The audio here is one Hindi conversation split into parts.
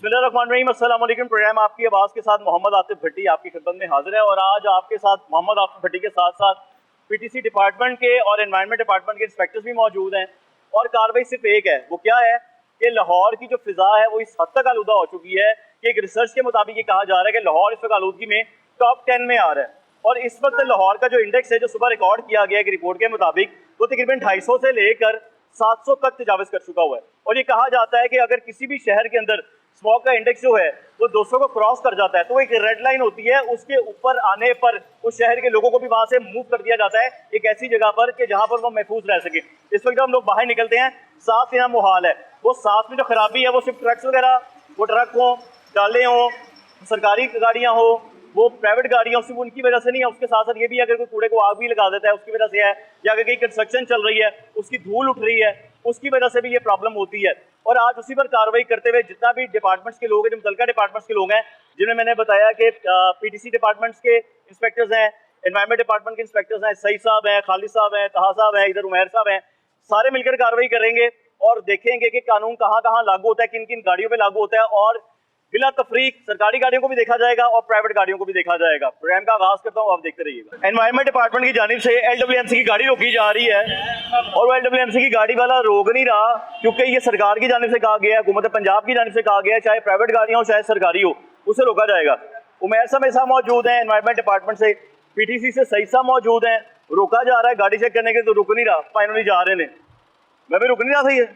बिस्मिल्लाहिर्रहमानिर्रहीम, अस्सलाम वालेकुम। प्रोग्राम आपकी आवाज़ के साथ मोहम्मद आतिफ भट्टी आपकी खिदमत में हाजिर है और आज आपके साथ मोहम्मद आतिफ भट्टी के साथ साथ पीटीसी डिपार्टमेंट के और एनवायरनमेंट डिपार्टमेंट के इंस्पेक्टर्स भी मौजूद हैं। और कार्रवाई सिर्फ एक है, वो क्या है कि लाहौर की जो फिजा है वो इस हद तक आलूदा हो चुकी है कि एक रिसर्च के मुताबिक ये कहा जा रहा है कि लाहौर इस वक्त आलूदगी में टॉप 10 में आ रहा है। और इस वक्त लाहौर का जो इंडेक्स है जो सुबह रिकॉर्ड किया गया एक रिपोर्ट के मुताबिक वो तकरीबन 250 से लेकर 700 तक तजावज़ कर चुका हुआ है। और ये कहा जाता है कि अगर किसी भी शहर के अंदर स्मॉग का इंडेक्स जो है वो 200 को क्रॉस कर जाता है तो एक रेड लाइन होती है, उसके ऊपर आने पर उस शहर के लोगों को भी वहां से मूव कर दिया जाता है एक ऐसी जगह पर कि जहां पर वो महफूज रह सके। इस वक्त जब हम लोग बाहर निकलते हैं साफ यहाँ मुहाल है, वो साफ में जो खराबी है वो सिर्फ ट्रक्स वगैरह, वो ट्रक हो, डाले हों, सरकारी गाड़ियाँ हो, वो प्राइवेट गाड़ियाँ, सिर्फ उनकी वजह से नहीं है, उसके साथ साथ ये भी अगर कोई कूड़े को आग भी लगा देता है उसकी वजह से है, या अगर कहीं कंस्ट्रक्शन चल रही है उसकी धूल उठ रही है उसकी वजह से भी ये प्रॉब्लम होती है। और आज उसी पर कार्रवाई करते हुए जितना भी डिपार्टमेंट्स के लोग हैं, जो मुतल्लिका डिपार्टमेंट्स के लोग हैं, जिन्हें मैंने बताया कि पीटीसी डिपार्टमेंट्स के इंस्पेक्टर्स हैं, एनवायरनमेंट डिपार्टमेंट के इंस्पेक्टर्स हैं, सईद साहब हैं, खालिद साहब हैं, तहा साहब हैं, इधर उमैर साहब हैं, सारे मिलकर कार्रवाई करेंगे और देखेंगे कि कानून कहाँ कहाँ लागू होता है, किन किन गाड़ियों पर लागू होता है। और बिला तफरीक सरकारी गाड़ियों को भी देखा जाएगा और प्राइवेट गाड़ियों को भी देखा जाएगा। प्रोग्राम का आगाज करता हूँ, आप देखते रहिएगा। एनवायरनमेंट डिपार्टमेंट की जानिब से LWMC की गाड़ी रोकी जा रही है और वो LWMC की गाड़ी वाला रोक नहीं रहा क्योंकि ये सरकार की जानिब से कहा गया है, हुकूमत पंजाब की जानिब से कहा गया है, चाहे प्राइवेट गाड़ियाँ हो चाहे सरकारी हो, उसे रोका जाएगा। उमैर साहब मेरे साथ मौजूद हैं एनवायरनमेंट डिपार्टमेंट से, PTC से सईद साहब मौजूद हैं। रोका जा रहा है गाड़ी चेक करने के, तो रुक नहीं रहा, फाइनली जा रहे हैं। मैं भी रुक नहीं रहा सही है,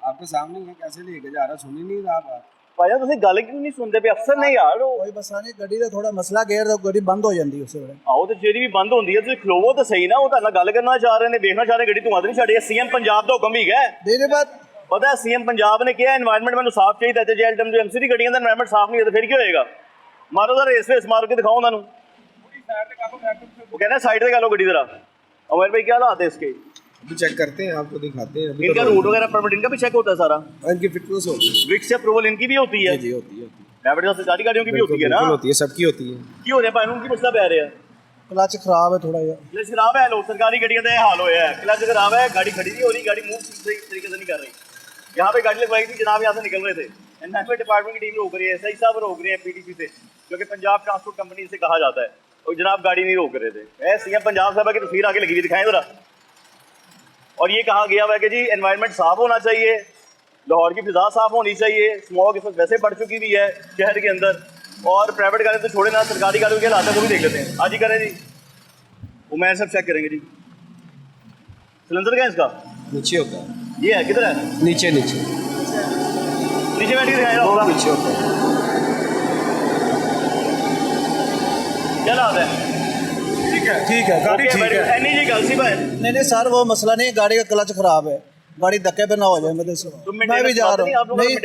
आपके सामने है, कैसे लेके जा रहा, सुन ही नहीं रहा आप। ਭਾਈ ਤੁਸੀਂ ਗੱਲ ਕਿਉਂ ਨਹੀਂ ਸੁਣਦੇ ਪਏ ਅਫਸਰ ਨੇ ਯਾਰ? ਕੋਈ ਬਸਾਂ ਨਹੀਂ, ਗੱਡੀ ਦਾ ਥੋੜਾ ਮਸਲਾ ਗੇਰ ਦਾ, ਗੱਡੀ ਬੰਦ ਹੋ ਜਾਂਦੀ ਉਸੇ ਵੇਲੇ। ਆਓ ਤੇ ਜਿਹੜੀ ਵੀ ਬੰਦ ਹੁੰਦੀ ਹੈ ਤੁਸੀਂ ਖਲੋਵੋ ਤਾਂ ਸਹੀ ਨਾ, ਉਹ ਤੁਹਾਡੇ ਨਾਲ ਗੱਲ ਕਰਨਾ ਚਾਹ ਰਹੇ ਨੇ, ਦੇਖਣਾ ਚਾਹ ਰਹੇ ਗੱਡੀ ਧੂਆਂ ਤੇ ਨਹੀਂ ਛੱਡੀ। CM ਪੰਜਾਬ ਦਾ ਹੁਕਮ ਵੀ ਹੈ, ਦੇਨੇ ਬਾਅਦ ਪਤਾ ਹੈ CM ਪੰਜਾਬ ਨੇ ਕਿਹਾ এনवायरमेंट ਮੈਨੂੰ ਸਾਫ਼ ਚਾਹੀਦਾ ਤੇ ਜੇ LWMC ਦੀ ਗੱਡੀਆਂ ਦਾ এনवायरमेंट ਸਾਫ਼ ਨਹੀਂ ਹੈ ਤਾਂ ਫਿਰ ਕੀ ਹੋਏਗਾ? ਮਾਰੋ ਦਾ ਰੇਸ ਮਾਰ ਕੇ ਦਿਖਾਓ ਉਹਨਾਂ ਨੂੰ। ਉਹ ਕਹਿੰਦਾ ਸਾਈਡ ਤੇ ਕਰ ਲਓ ਗੱਡੀ ਜ਼ਰਾ। अमर भाई क्या हालात है इसके? अभी चेक करते हैं, आपको दिखाते हैं। अभी इनका रूट वगैरह परमिट इनका भी चेक होता है सारा? इनकी फिटनेस होती है, विक्स से अप्रूवल इनकी भी होती है? जी होती है। प्राइवेट और सरकारी गाड़ियों की भी होती है ना? होती है, सबकी होती है। की हो रहा है भाई, उनकी मसला पै रहा है, क्लच खराब है थोड़ा यार, क्लच खराब है। लोग सरकारी गाड़ियां का हाल होया है, क्लच खराब है, गाड़ी खड़ी नहीं हो रही, गाड़ी मूव सही तरीके से नहीं कर रही। यहाँ पे गाड़ी लगवाई थी जनाब, यहाँ से निकल रहे थे, एनवायरनमेंट डिपार्टमेंट की टीम रोक रही है, सही साहब रोक रहे हैं PTC से, क्योंकि पंजाब ट्रांसपोर्ट कंपनी से कहा जाता है, और जनाब गाड़ी नहीं रोक रहे थे। CM पंजाब साहब की तस्वीर आगे लगी हुई, दिखाएं जरा। और ये कहा गया हुआ है कि जी एनवायरनमेंट साफ होना चाहिए, लाहौर की फिजा साफ होनी चाहिए, स्मॉग इस वक्त वैसे बढ़ चुकी हुई है शहर के अंदर, और प्राइवेट गाड़ी तो छोड़े ना, सरकारी गाड़ियों के हालात है वो भी देख लेते हैं। आज ही करें जी, उमैर सब चेक करेंगे जी। सिलेंडर क्या है इसका? नीचे होता है, ये है किधर है? नीचे नीचे नीचे बैठ के दिखाएगा होगा, नीचे होता है। क्या हालत है? ठीक है गाड़ी ठीक है। एनी जी गल सी भाई, नहीं सर वो मसला नहीं है, गाड़ी का क्लच खराब है, गाड़ी धक्के पे ना हो जाए। मैं भी जा रहा हूँ, नहीं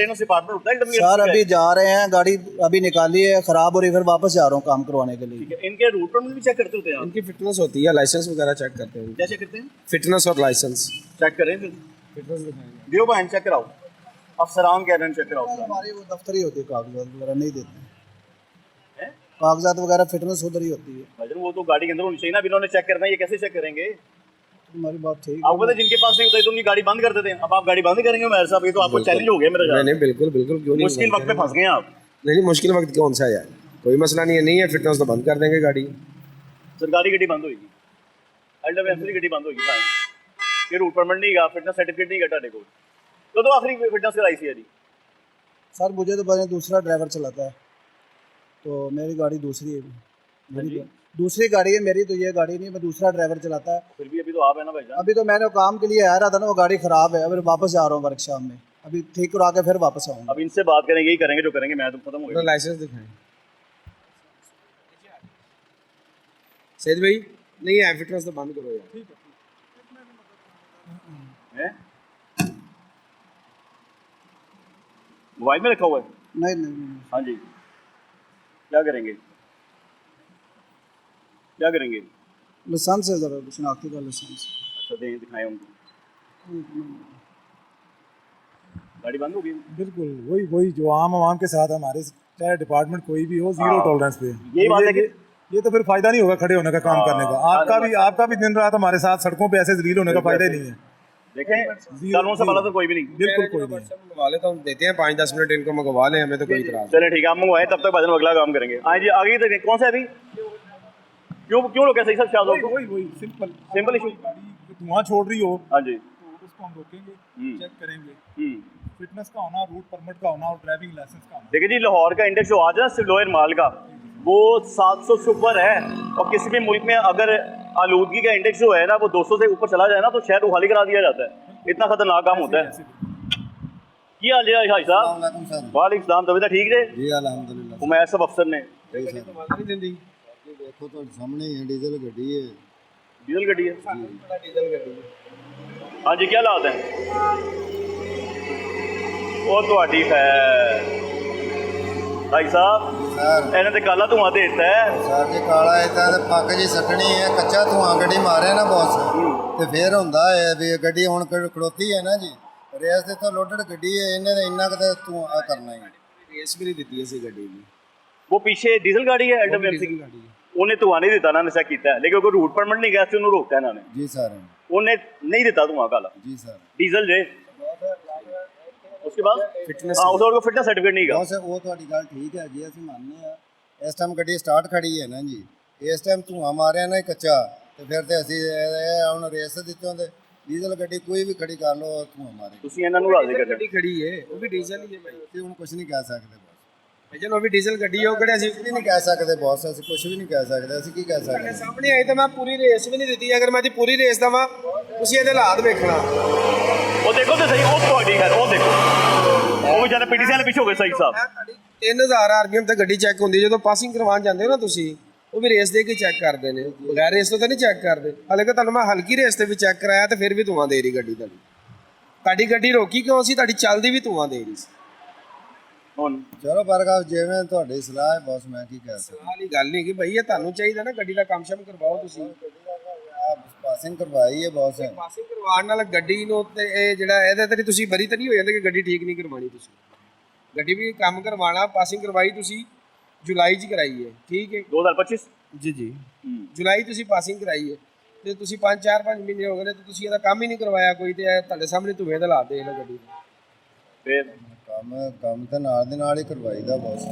सर अभी जा रहे हैं, गाड़ी अभी निकाली है, खराब हो रही, फिर वापस जा रहा हूँ काम करवाने के लिए। इनके रूट पर भी चेक करते होते हैं? इनकी फिटनेस होती है, लाइसेंस वगैरह चेक करते हैं। क्या चेक करते हैं? फिटनेस और लाइसेंस चेक करें, फिटनेस दिखाएंगे। दियो बहन चेक कराओ, अफसरान कह रहे हैं चेक कराओ। हमारी वो दफ्तरी होती है, कागजात वगैरह नहीं देते, कागजात वगैरह फिटनेस उधर ही होती है। भाईजान वो तो गाड़ी के अंदर होनी चाहिए ना, अभी इन्होंने चेक करना है, ये कैसे चेक करेंगे? तुम्हारी बात ठीक आपको पता है जिनके पास नहीं होता है तो उनकी गाड़ी बंद कर देते हैं। अब आप गाड़ी बंद करेंगे मेरे साहब, ये तो आपको चैलेंज हो गया मेरा। नहीं बिल्कुल बिल्कुल, क्यों नहीं, मुश्किल वक्त में फंस गए आप। नहीं मुश्किल वक्त कौन सा है यार, कोई मसला नहीं है, नहीं है फिटनेस तो बंद कर देंगे गाड़ी। सरकारी गाड़ी बंद होगी, LWMC की गाड़ी बंद होगी भाई, ये रूट परमिट नहीं गा, फिटनेस सर्टिफिकेट नहीं गा को, तो आखिरी फिटनेस कराई सी है जी। सर मुझे तो पता, दूसरा ड्राइवर चलाता है, तो मेरी गाड़ी दूसरी है, मेरी दूसरी गाड़ी है मेरी, तो ये गाड़ी नहीं, मैं दूसरा ड्राइवर चलाता है। फिर भी अभी तो आप है ना भाईजान? अभी तो मैंने काम के लिए आ रहा था ना, वो गाड़ी खराब है, अभी वापस जा रहा हूँ वर्कशॉप में, अभी ठीक करा के फिर वापस आऊँगा। अब इनसे बात करेंगे, यही करेंगे जो करेंगे, मैं तो खत्म हो गया। लाइसेंस दिखाएं सैयद भाई, नहीं है फिटनेस तो बंद करो यार। ठीक है, मोबाइल में रखा हुआ है? नहीं। हाँ जी, क्या करेंगे, क्या करेंगे? लाइसेंस है, ज़रा शनाख्ती का लाइसेंस। अच्छा दें, दिखाएं उनको। गाड़ी बंद हो गई? बिल्कुल वही जो आम के साथ हमारे, चाहे डिपार्टमेंट कोई भी हो, जीरो टॉलरेंस पे। यही बात है कि ये तो फिर फायदा नहीं होगा खड़े होने का, काम करने का। आपका भी दिन रात हमारे साथ सड़कों पे ऐसे जलील होने का फायदा ही नहीं है। देखें कानून से वाला तो कोई भी नहीं। बिल्कुल कोई नहीं। मंगवा लेता हूँ, देते हैं 5-10 मिनट इनको, मंगवा लें, हमें तो कोई इतराज चले ठीक है, आप मंगवाएं, तब तक बाद में अगला काम करेंगे। हाँ जी, आगे तक कौन सा है अभी, क्यों रोका सही सब शायद को? वही सिंपल इशू। गाड़ी धुआं छोड़ रही हो हाँ जी, तो उसको हम रोकेंगे, चेक करेंगे, फिटनेस का होना, रूट परमिट का होना और ड्राइविंग लाइसेंस का होना। देखिए जी, लाहौर का इंडेक्स जो आज है ना लोअर माल का, वो 700 से ऊपर है, और किसी भी मुल्क में अगर आलूदगी का इंडेक्स जो है ना वो 200 से ऊपर चला जाए ना तो शहर को खाली करा दिया जाता है, इतना खतरनाक काम होता है। की हाल है भाई साहब? वालेकुम सलाम, तबीयत ठीक है जी अल्हम्दुलिल्लाह। उमैर सब अफसर ने नहीं देती। देखो तो सामने ही है, डीजल गड्डी है। डीजल गड्डी है? डीजल गड्डी। हाँ जी, क्या हालात हैं? वो तो ठीक है भाई साहब, सर ਇਹਨੇ ਤੇ ਕਾਲਾ ਧੂਆਂ ਦੇ ਦਿੱਤਾ ਹੈ। ਸਰ ਜੀ ਕਾਲਾ ਇਦਾਂ ਤੇ ਪੱਕ ਜੀ ਸੱਟਣੀ ਹੈ, ਕੱਚਾ ਧੂਆਂ ਗੱਡੀ ਮਾਰੇ ਨਾ ਬੌਸ, ਤੇ ਫੇਰ ਹੁੰਦਾ ਹੈ ਵੀ ਗੱਡੀ ਹੁਣ ਖੜੋਤੀ ਹੈ ਨਾ ਜੀ, ਰੇਸ ਤੇ ਤਾਂ ਲੋਡਡ ਗੱਡੀ ਹੈ, ਇਹਨੇ ਤਾਂ ਇੰਨਾ ਕੁ ਧੂਆਂ ਕਰਨਾ ਹੀ। रेस भी नहीं दी ऐसी गड्डी की। वो पीछे डीजल गाड़ी है LWMC की, ਉਹਨੇ ਧੂਆਂ ਨਹੀਂ ਦਿੱਤਾ, ਨਾ ਨਸ਼ਾ ਕੀਤਾ ਹੈ, ਲੇਕਿन ਕੋਈ रूट परमिट नहीं गया ਸੀ, ਉਹਨੂੰ ਰੋਕਤਾ ਇਹਨਾਂ ਨੇ। ਜੀ ਸਰ। ਉਹਨੇ नहीं ਦਿੱਤਾ ਧੂਆਂ ਕਾਲਾ। ਜੀ ਸਰ। डीजल जे उसके बाद फिटनेस, हाँ उसका फिटनेस सर्टिफिकेट नहीं गा। ਬੌਸ ਉਹ ਤੁਹਾਡੀ ਗੱਲ ਠੀਕ ਹੈ ਜੀ, ਅਸੀਂ ਮੰਨਦੇ ਆ। ਇਸ ਟਾਈਮ ਗੱਡੀ ਸਟਾਰਟ ਖੜੀ ਹੈ ਨਾ ਜੀ, ਇਸ ਟਾਈਮ ਧੂਆਂ ਮਾਰਿਆ ਨਾ ਕੱਚਾ, ਤੇ ਫਿਰ ਤੇ ਅਸੀਂ ਇਹ ਹੁਣ ਰੇਸ ਦਿੱਤੇ ਹੁੰਦੇ, ਡੀਜ਼ਲ ਗੱਡੀ ਕੋਈ ਵੀ ਖੜੀ ਕਰ ਲਓ ਧੂਆਂ ਮਾਰੇ। ਤੁਸੀਂ ਇਹਨਾਂ ਨੂੰ ਰਾਜ਼ੀ ਕਰਨਾ। गड्डी खड़ी है, वो भी डीजल ही है भाई। ਤੇ ਹੁਣ ਕੁਝ ਨਹੀਂ ਕਹਿ ਸਕਦੇ ਬੌਸ, भाईजान वो भी डीजल गड्डी है, वो किहड़ा सी ਕੁਝ ਵੀ ਨਹੀਂ ਕਹਿ ਸਕਦੇ ਬੌਸ, ਅਸੀਂ ਕੁਝ ਵੀ ਨਹੀਂ ਕਹਿ ਸਕਦੇ, ਅਸੀਂ ਕੀ ਕਹਿ ਸਕਦੇ। सामने आई तो मैं पूरी रेस भी नहीं दी, अगर मैं पूरी रेस दवा ਤੁਸੀਂ ਇਹਦੇ ਹਾਲਾਤ ਵੇਖਣਾ। ਉਹ ਦੇਖੋ ਤੇ ਸਹੀ, ਉਹ ਤੁਹਾਡੀ ਹੈ, ਉਹ ਦੇਖੋ ਉਹ ਵੀ ਜਾਨੇ PTC ਵਾਲੇ ਪਿੱਛੇ ਹੋ ਗਏ ਸਹੀ ਸਾਹਿਬ। 3000 RPM ਤੇ ਗੱਡੀ ਚੈੱਕ ਹੁੰਦੀ, ਜਦੋਂ ਪਾਸਿੰਗ ਕਰਵਾਉਣ ਜਾਂਦੇ ਹੋ ਨਾ ਤੁਸੀਂ, ਉਹ ਵੀ ਰੇਸ ਦੇ ਕੇ ਚੈੱਕ ਕਰਦੇ ਨੇ, ਬਗੈਰ ਰੇਸ ਤੋਂ ਤਾਂ ਨਹੀਂ ਚੈੱਕ ਕਰਦੇ। ਹਾਲੇ ਕਿ ਤੁਹਾਨੂੰ ਮੈਂ ਹਲਕੀ ਰੇਸ ਤੇ ਵੀ ਚੈੱਕ ਕਰਾਇਆ ਤੇ ਫਿਰ ਵੀ ਧੂਆਂ ਦੇ ਰਹੀ ਗੱਡੀ ਤੁਹਾਡੀ ਗੱਡੀ ਰੋਕੀ ਕਿਉਂ ਸੀ? ਤੁਹਾਡੀ ਚੱਲਦੀ ਵੀ ਧੂਆਂ ਦੇ ਰਹੀ ਸੀ। ਹੁਣ ਚਲੋ ਪਰ ਜਿਵੇਂ ਤੁਹਾਡੀ ਸਲਾਹ ਹੈ ਬੌਸ, ਮੈਂ ਕੀ ਕਹਿ ਸਕਦਾ। ਵਾਲੀ ਗੱਲ ਨਹੀਂ ਕਿ ਭਈ ਇਹ ਤੁਹਾਨੂੰ ਚਾਹੀਦਾ ਨਾ ਗੱਡੀ ਦਾ ਕੰਮ ਸ਼ਮ ਕਰਵਾਓ ਤੁਸੀਂ। ਪਾਸਿੰਗ ਕਰਵਾਈ ਹੈ ਬੌਸ। ਪਾਸਿੰਗ ਕਰਵਾਉਣ ਨਾਲ ਗੱਡੀ ਨੂੰ ਤੇ ਇਹ ਜਿਹੜਾ ਇਹਦੇ ਤੇ ਤੁਸੀਂ ਬਰੀ ਤਾਂ ਨਹੀਂ ਹੋ ਜਾਂਦੇ ਕਿ ਗੱਡੀ ਠੀਕ ਨਹੀਂ ਕਰਵਾਣੀ ਤੁਸੀਂ। ਗੱਡੀ ਵੀ ਕੰਮ ਕਰਵਾਉਣਾ, ਪਾਸਿੰਗ ਕਰਵਾਈ ਤੁਸੀਂ ਜੁਲਾਈ 'ਚ ਕਰਾਈ ਹੈ, ਠੀਕ ਹੈ 2025 ਜੀ ਜੀ ਜੁਲਾਈ ਤੁਸੀਂ ਪਾਸਿੰਗ ਕਰਾਈ ਹੈ, ਤੇ ਤੁਸੀਂ 5 ਮਹੀਨੇ ਹੋ ਗਏ ਨੇ ਤੇ ਤੁਸੀਂ ਇਹਦਾ ਕੰਮ ਹੀ ਨਹੀਂ ਕਰਵਾਇਆ ਕੋਈ, ਤੇ ਇਹ ਤੁਹਾਡੇ ਸਾਹਮਣੇ ਧੂਏ ਦੇ ਲਾ ਦੇ ਲੋ ਗੱਡੀ ਦੇ। ਫਿਰ ਕੰਮ ਤਾਂ ਨਾਲ ਦੇ ਨਾਲ ਹੀ ਕਰਵਾਈਦਾ ਬੌਸ।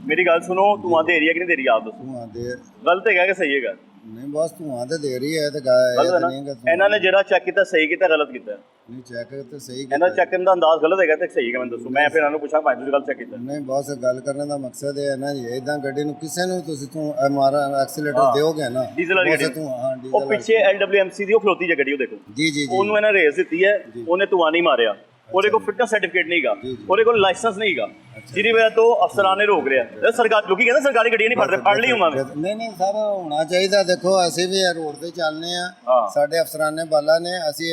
ਮੇਰੀ ਗੱਲ ਸੁਣੋ, ਧੂਆਂ ਦੇ ਰਹੀ ਹੈ ਕਿ ਨਹੀਂ ਦੇ ਰਹੀ ਆਪ ਦੱਸੋ। ਧੂਆਂ ਦੇ ਗਲਤ ਹੈਗਾ ਕਿ ਸਹੀ ਹੈਗਾ? ਨਹੀਂ ਬੌਸ, ਧੂਆਂ ਤੇ ਦੇ ਰਹੀ ਹੈ ਤੇ ਗਲਤ ਹੈ ਨਾ। ਨਹੀਂ ਇਹਨਾਂ ਨੇ ਜਿਹੜਾ ਚੈੱਕ ਕੀਤਾ ਸਹੀ ਕੀਤਾ ਗਲਤ ਕੀਤਾ? ਨਹੀਂ ਚੈੱਕ ਤੇ ਸਹੀ ਇਹਨਾਂ ਚੈੱਕ ਕਰਨ ਦਾ ਅੰਦਾਜ਼ ਗਲਤ ਹੈਗਾ ਤੇ ਸਹੀ ਹੈਗਾ ਮੈਨੂੰ ਦੱਸੋ, ਮੈਂ ਫਿਰ ਇਹਨਾਂ ਨੂੰ ਪੁੱਛਾਂ ਭਾਈ ਤੁਸੀਂ ਗਲਤ ਚੈੱਕ ਕੀਤਾ? ਨਹੀਂ ਬੌਸ, ਗੱਲ ਕਰਨ ਦਾ ਮਕਸਦ ਇਹ ਹੈ ਨਾ ਜੀ, ਇਦਾਂ ਗੱਡੀ ਨੂੰ ਕਿਸੇ ਨੂੰ ਤੁਸੀਂ ਮਾਰਾ ਐਕਸੀਲੇਟਰ ਦਿਓਗੇ ਨਾ ਡੀਜ਼ਲ ਵਾਲੀ ਗੱਡੀ ਤੂੰ, ਹਾਂ ਡੀਜ਼ਲ ਉਹ ਪਿੱਛੇ LWMC ਦੀ ਉਹ ਖਲੋਤੀ ਜੇ ਗੱਡੀ, ਉਹ ਦੇਖੋ ਜੀ ਜੀ ਜੀ, ਉਹਨੂੰ ਇਹਨਾਂ ਰੇਸ ਦਿੱਤੀ ਹੈ, ਉਹਨੇ ਧੂਆਂ ਨਹੀਂ ਮਾਰਿਆ, ਉਹਦੇ ਕੋਲ ਫਿਟਨੈਸ ਸਰਟੀਫਿਕੇਟ ਨਹੀਂਗਾ, ਉਹਦੇ ਕੋਲ ਲਾਇਸੈਂਸ ਨਹੀਂਗਾ, ਜਿਹਦੀ ਵਜ੍ਹਾ ਤੋਂ ਅਫਸਰਾਂ ਨੇ ਰੋਕ ਰਿਹਾ। ਸਰਕਾਰ ਲੋਕੀ ਕਹਿੰਦੇ ਸਰਕਾਰੀ ਗੱਡੀਆਂ ਨਹੀਂ ਫੜ ਰਹੇ, ਫੜ ਲਈ ਉਹਨਾਂ ਨੇ। ਨਹੀਂ ਸਰ, ਹੋਣਾ ਚਾਹੀਦਾ। ਦੇਖੋ ਅਸੀਂ ਵੀ ਰੋਡ ਤੇ ਚੱਲਨੇ ਆ, ਸਾਡੇ ਅਫਸਰਾਂ ਨੇ ਬਾਲਾ ਨੇ, ਅਸੀਂ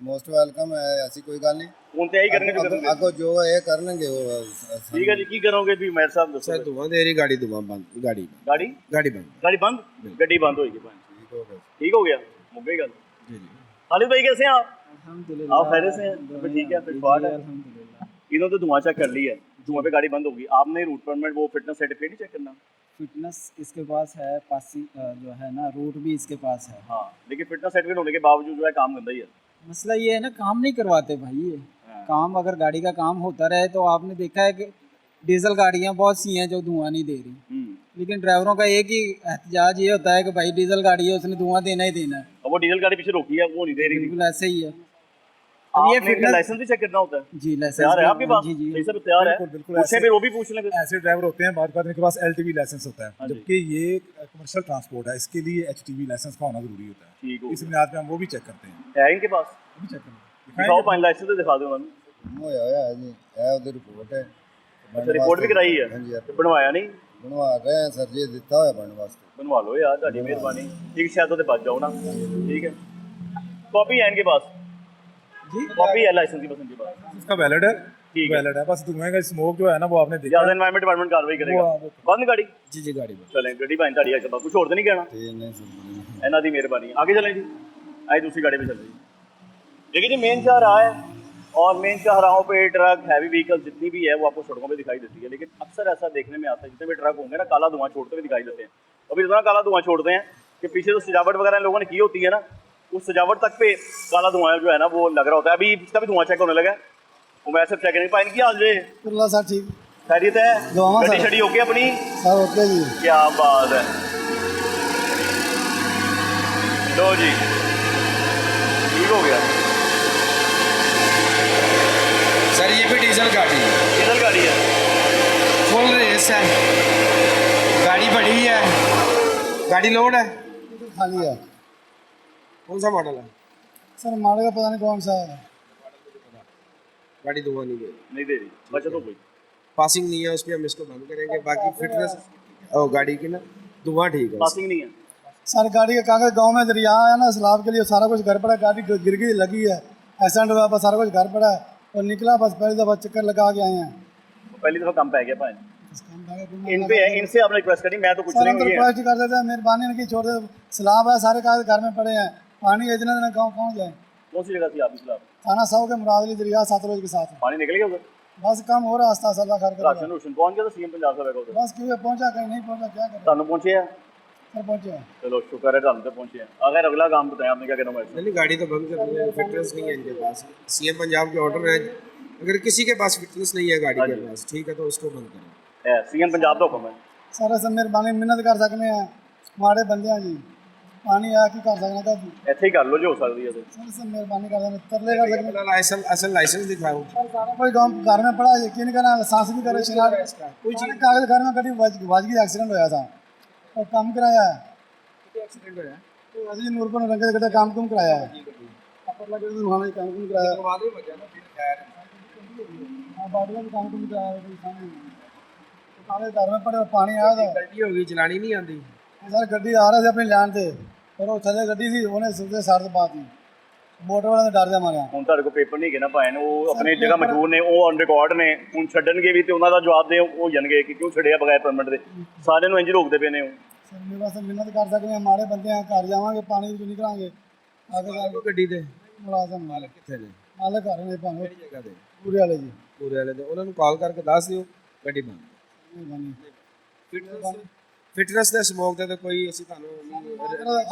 ਮੋਸਟ ਵੈਲਕਮ ਹੈ, ਅਸੀਂ ਕੋਈ ਗੱਲ ਨਹੀਂ। ਹੁਣ ਤੇ ਆਹੀ ਕਰਨਗੇ, ਅੱਗੋਂ ਜੋ ਇਹ ਕਰਨਗੇ ਉਹ ਠੀਕ ਹੈ ਜੀ। ਕੀ ਕਰੋਗੇ ਵੀ ਮੈਰ ਸਾਹਿਬ ਦੱਸੋ? ਧੂਆਂ ਦੇ ਰਹੀ ਗਾੜੀ, ਧੂਆਂ ਬੰਦ, ਗਾੜੀ ਗਾੜੀ ਬੰਦ, ਗੱਡੀ ਬੰਦ ਹੋਏਗੀ। ठीक हो गया, मुझे गल खालिद भाई कैसे हैं आप खैरियत से हैं? ठीक है, फिट फाट है। इन्होंने तो धुआं चेक कर लिया है, धुआं पे गाड़ी बंद होगी, आपने रूट परमिट वो फिटनेस सर्टिफिकेट ही चेक करना? फिटनेस इसके पास है, पासिंग जो है ना रूट भी इसके पास है। हाँ, लेकिन फिटनेस सर्टिफिकेट होने के बावजूद जो है काम गंदा ही है। मसला ये है ना, काम नहीं करवाते भाई ये। काम अगर गाड़ी का काम होता रहे तो आपने देखा है कि डीजल गाड़ियाँ बहुत सी हैं जो धुआं नहीं दे रही, लेकिन ड्राइवरों का एक ही एहतजाज ये होता है कि भाई डीजल गाड़ी है, उसने धुआं देना ही देना है। और वो डीजल गाड़ी पीछे रोकी है, वो नहीं दे रही। बिल्कुल ऐसे ही है। ये फिटनेस लाइसेंस भी चेक करना होता है? जी लाइसेंस तैयार है आपके पास? जी जी सही सर तैयार है, बिल्कुल उससे भी वो भी पूछ लेंगे। ऐसे ड्राइवर होते हैं बाद इनके पास LTV लाइसेंस होता है, जबकि ये कमर्शियल ट्रांसपोर्ट है, इसके लिए HTV लाइसेंस का होना जरूरी होता है। ठीक इस बुनियाद पे हम वो भी चेक करते हैं। है इनके पास? वो भी चेक करते हैं। दिखाओ पाइन लाइसेंस तो दिखा दो उन्होंने। ਹੋਇਆ ਜੀ, ਇਹ ਉਹਦੀ ਰਿਪੋर्ट है। अच्छा, रिपोर्ट भी कराई है, बनवाया नहीं? बनवा रहे हैं सर जी, ਦਿੱਤਾ ਹੋਇਆ ਬਣਨ वास्ते। बनवा लो यार, ਤੁਹਾਡੀ ਮਿਹਰਬਾਨੀ। एक शायद तो बच जाओ ना, ठीक है। कॉपी है इनके पास? जी कॉपी है लाइसेंस की, बस इनके पास इसका वैलिड है, ठीक है। वैलिड है, बस धुएं का स्मोक जो है ना वो आपने देखा ज्यादा एनवायरमेंट डिपार्टमेंट कार्रवाई करेगा। बंद गाड़ी जी जी गाड़ी बंद। चलें, गड्डी भाई ਤੁਹਾਡੀ ਹੈ, कुछ और तो नहीं कहना। ਤੇ ਨਹੀਂ ਸਰ, ਇਹਨਾਂ ਦੀ ਮਿਹਰਬਾਨੀ। आगे चलें जी, आइए दूसरी गाड़ी पे चल रही। देखिए जी, मेन शाहराह है और मेन शाहराहों पे ट्रक, हैवी व्हीकल जितनी भी है वो आपको सड़कों पे दिखाई देती है, लेकिन अक्सर ऐसा देखने में आता है जितने भी ट्रक होंगे ना काला धुआं छोड़ते हुए दिखाई देते हैं। अभी इतना काला धुआं छोड़ते हैं कि पीछे जो सजावट वगैरह लोगों ने की होती है ना, उस सजावट तक पे काला धुआं जो है ना वो लग रहा होता है। अभी इसका भी धुआं चेक होने लगा है, वो मैं सिर्फ चेक नहीं पाइन की आज अल्लाह सर ठीक खैरियत है, दुआवां गड्डी सर। शड्डी होके अपनी सर ओके जी। क्या बात है, लो जी ठीक हो गया। सर ये भी डीजल गाड़ी है, डीजल गाड़ी है, फुल रेस है, गाड़ी बड़ी है, गाड़ी लोड है। खाली है कौन सा मॉडल है? सर मॉडल का पता नहीं कौन सा है। गाड़ी धुआं नहीं दे रही, नहीं दे रही, बचत हो गई। पासिंग नहीं है उसमें, हम इसको बंद करेंगे। बाकी फिटनेस और गाड़ी की ना धुआं ठीक है। पासिंग नहीं है, सर गाड़ी का कागज गांव में दरिया है ना सैलाब के लिए, सारा कुछ घर पड़ा है, गाड़ी गिर गई लगी है, एक्सीडेंट हुआ, बस सारा कुछ घर पड़ा है और निकला, बस पहली दफा चक्कर लगा के आए हैं। पहली दफा कम पै गया पाइन इन पे है, इनसे आपने रिक्वेस्ट करी, मैं तो कुछ सर नहीं हम तो हुई है। रिक्वेस्ट कर देते हैं, मेहरबानी नहीं की छोड़ दे, सैलाब है, सारे कागज घर में पड़े हैं, पानी इतने दिन गाँव पहुँच जाए। कौन सी जगह थी आपकी सलाह? थाना साहू के मुरादली दरिया सतलुज के साथ पानी निकल गया उधर, बस कम हो रहा आस्ता आस्ता खैर राशन कर रूशन पहुंच गया तो सीएम पंजाब साहब का उधर बस क्यों पहुंचा कहीं नहीं पहुंचा, क्या करें ਤੁਹਾਨੂੰ पहुंचे है, सर पहुंचे। चलो शुक्र है ਤੁਹਾਨੂੰ तो पहुंचे हैं। अगर अगला काम बताएं आपने क्या करना है? नहीं गाड़ी तो बंद कर दी है, फिटनेस नहीं है इनके पास। सीएम पंजाब के ऑर्डर है, अगर किसी के पास फिटनेस नहीं है गाड़ी के पास, ठीक है, तो उसको बंद करें। है सीएम पंजाब का हुक्म है, सर अस मेहरबानी मिन्नत कर सकने हैं, माड़े बंदे हैं जी, पानी आया की कर सकने का जी, ਇੱਥੇ ਹੀ ਕਰ ਲਓ जो हो सकती है तो। सर से मेहरबानी कर सकते तरले कर सकते लाइसेंस असल लाइसेंस दिखाओ। कोई गाँव घर में पड़ा यकीन करना सांस भी करे शराब कोई चीज कागज घर में कभी वाजगी एक्सीडेंट होया था और काम कराया है एक्सीडेंट होया तो अजी नूरपुर रंगे गड्ढे काम कुम कराया है अपर लगे तो वहां काम कुम कराया करवा दो बजा ना, फिर खैर हां बाड़ियों में काम कुम कराया कोई सामने तो काले घर में पड़े पानी आया था गलती हो गई, चलानी नहीं आती। सर गड्डी आ रहा था अपनी लैंड से और वो थले गड्डी थी उन्हें सीधे साड़ से बात ही मोटर वाले ने डर जा मारे ਹੁਣ ਤੁਹਾਡੇ ਕੋਲ ਪੇਪਰ ਨਹੀਂ ਹੈਗੇ ਨਾ ਭਾਵੇਂ ਉਹ ਆਪਣੀ ਜਗ੍ਹਾ ਮਜਬੂਰ ਨੇ, ਉਹ ਔਨ ਰਿਕਾਰਡ ਨੇ, ਹੁਣ ਛੱਡਣਗੇ ਵੀ ਤੇ ਉਹਨਾਂ ਦਾ ਜਵਾਬ ਦੇ ਉਹ ਜਾਣਗੇ ਕਿ ਕਿਉਂ ਛੱਡਿਆ ਬਗੈਰ ਪਰਮਿਟ ਦੇ। ਸਾਰਿਆਂ ਨੂੰ ਇੰਜ ਰੋਕਦੇ ਪਏ ਨੇ ਉਹ। सर मेरे वास्ते मिन्नत कर सकते हैं, माड़े बंदे हैं, घर जावांगे पानी चों निकलांगे आगे जाके ਗੱਡੀ ਦੇ मुलाजम मालिक ਕਿੱਥੇ ਨੇ? मालिक घर में भावे ਕਿਹੜੀ ਜਗ੍ਹਾ ਤੇ? पूरे वाले जी ਪੂਰੇ ਵਾਲੇ ਦੇ, ਉਹਨਾਂ ਨੂੰ ਕਾਲ ਕਰਕੇ ਦੱਸ ਦਿਓ ਗੱਡੀ ਬੰਦ। मेहरबानी ਫਿਟਨੈਸ ਦੇ ਸਮੋਕ ਤੇ ਤਾਂ ਕੋਈ ਅਸੀਂ ਤੁਹਾਨੂੰ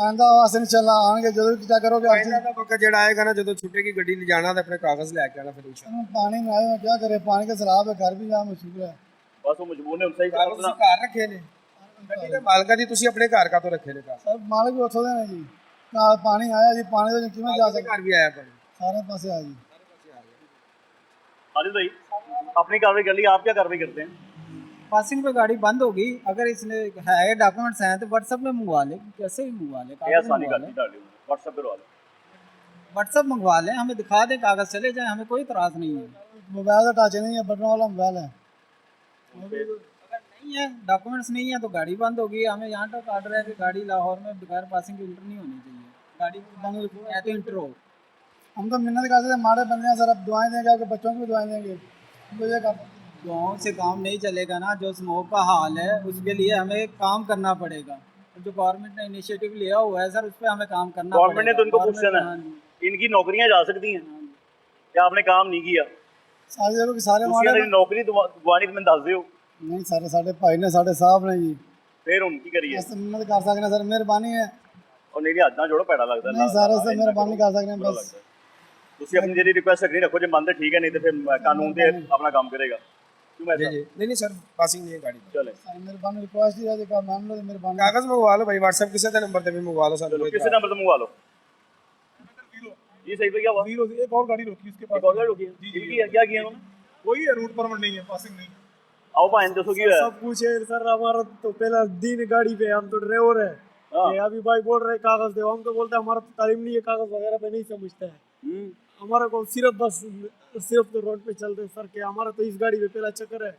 आंदा वास्ते नहीं चला आएंगे जो भी क्या करोगे आप ਇਹਨਾਂ ਦਾ ਪੱਕਾ ਜਿਹੜਾ ਆਏਗਾ ਨਾ, ਜਦੋਂ ਛੁੱਟੇਗੀ ਗੱਡੀ ਲਿਜਾਣਾ ਤੇ ਆਪਣੇ ਕਾਗਜ਼ ਲੈ ਕੇ ਆਣਾ ਫਿਰ ਇੰਸ਼ਾਅੱਲਾ। पानी में आए हैं क्या करे, पानी का सैलाब है, घर भी जाम मशहूर है। ਬਸ ਉਹ ਮਜਬੂਰ ਨੇ, ਹੁਣ ਸਹੀ ਕਾਗਜ਼ ਤੁਸੀਂ ਘਰ ਰੱਖੇ ਨੇ, ਗੱਡੀ ਦੇ ਮਾਲਕਾਂ ਦੀ ਤੁਸੀਂ ਆਪਣੇ ਘਰ ਕਾਹਤੋਂ ਰੱਖੇ ਨੇ ਕਾਗਜ਼? सर मालिक भी उठो देने जी पानी आया जी, पानी तो किमें जा आपके सकते घर भी आया पानी? सारे पासे आया जी। आदिल भाई अपनी कार्रवाई कर ली, आप क्या कार्रवाई करते हैं? पासिंग पे गाड़ी बंद होगी, अगर इसने है डॉक्यूमेंट्स हैं तो व्हाट्सएप में मंगवा ले, कैसे भी मंगवा ले, ये कागज आसानी मंगवा कर ले, दी डाली व्हाट्सएप करवा लो। व्हाट्सएप मंगवा लें, हमें दिखा दें, कागज चले जाए, हमें कोई इतराज़ नहीं है। मोबाइल का टच नहीं है, बटन वाला मोबाइल है। अगर नहीं है, डॉक्यूमेंट्स नहीं है तो गाड़ी बंद होगी। हमें यहाँ तक ऑर्डर है कि गाड़ी लाहौर में बगैर पासिंग की इंटर नहीं होनी चाहिए, गाड़ी बंद है तो इंटर हो। हम तो मिन्नत करते थे, हमारे बंदे हैं सर, अब दुआएं देंगे, आपके बच्चों को भी दुआएं देंगे, तो ये कर गाँव से काम नहीं चलेगा ना, जो स्मोक का हाल है उसके लिए हमें काम करना पड़ेगा। जो गवर्नमेंट ने इनिशिएटिव लिया हुआ है सर, उस पर हमें काम करना पड़ेगा। गवर्नमेंट ने तो इनको क्वेश्चन है, हाँ जी, इनकी नौकरियां जा सकती हैं क्या आपने काम नहीं किया? सारी जगह के सारे ਤੁਸੀਂ हमारे ਇਹਨਾਂ ਦੀ ਨੌਕਰੀ ਦਵਾਨੀ ਤੇ ਮੈਨੂੰ ਦੱਸ ਦਿਓ, नहीं सारे साढ़े भाई ने साढ़े साहब ने जी, ਫਿਰ ਹੁਣ ਕੀ ਕਰੀਏ? बस मिन्नत कर सकते हैं सर, मेहरबानी है। ਔਰ ਨਹੀਂ ਹੱਥ ਨਾਲ ਜੋੜੋ, ਪੈੜਾ ਲੱਗਦਾ नहीं सारे से मेहरबानी कर सकते हैं बस। ਤੁਸੀਂ ਆਪਣੀ ਜਿਹੜੀ ਰਿਕੁਐਸਟ ਰੱਖਣੀ ਰੱਖੋ, ਜੇ ਮੰਨਦੇ ਠੀਕ ਹੈ, ਨਹੀਂ ਤੇ ਫਿਰ ਕਾਨੂੰਨ ਤੇ ਆਪਣਾ ਕੰਮ ਕਰੇਗਾ। क्यों मैं जी जी नहीं नहीं सर, पासिंग नहीं है गाड़ी। चले सर मेहरबानी रिक्वेस्ट ही है जी, काम मान लो तो मेहरबानी। कागज मंगवा लो भाई, व्हाट्सएप किसी के नंबर पे भी मंगवा लो सर। चलो किसी नंबर से मंगवा लो। ये सही पे क्या हुआ? एक और गाड़ी रोकी उसके एक और गाड़ी रोकी है? इनकी है, क्या किया उन्होंने? वही है, रूट परमिट नहीं है, पासिंग नहीं। आओ भाई दसो की है? सब कुछ है सर, हमारा तो पहला दिन गाड़ी पे, हम तो ड्राइवर है। हाँ। ये अभी भाई बोल रहे कागज दो, हम तो बोलते हैं हमारा तो तालीम नहीं है, कागज वगैरह पे नहीं समझता है। हमारा को सिर्फ बस सिर्फ तो रोड पे चलते सर, के हमारा तो इस गाड़ी पे पहला चक्कर है।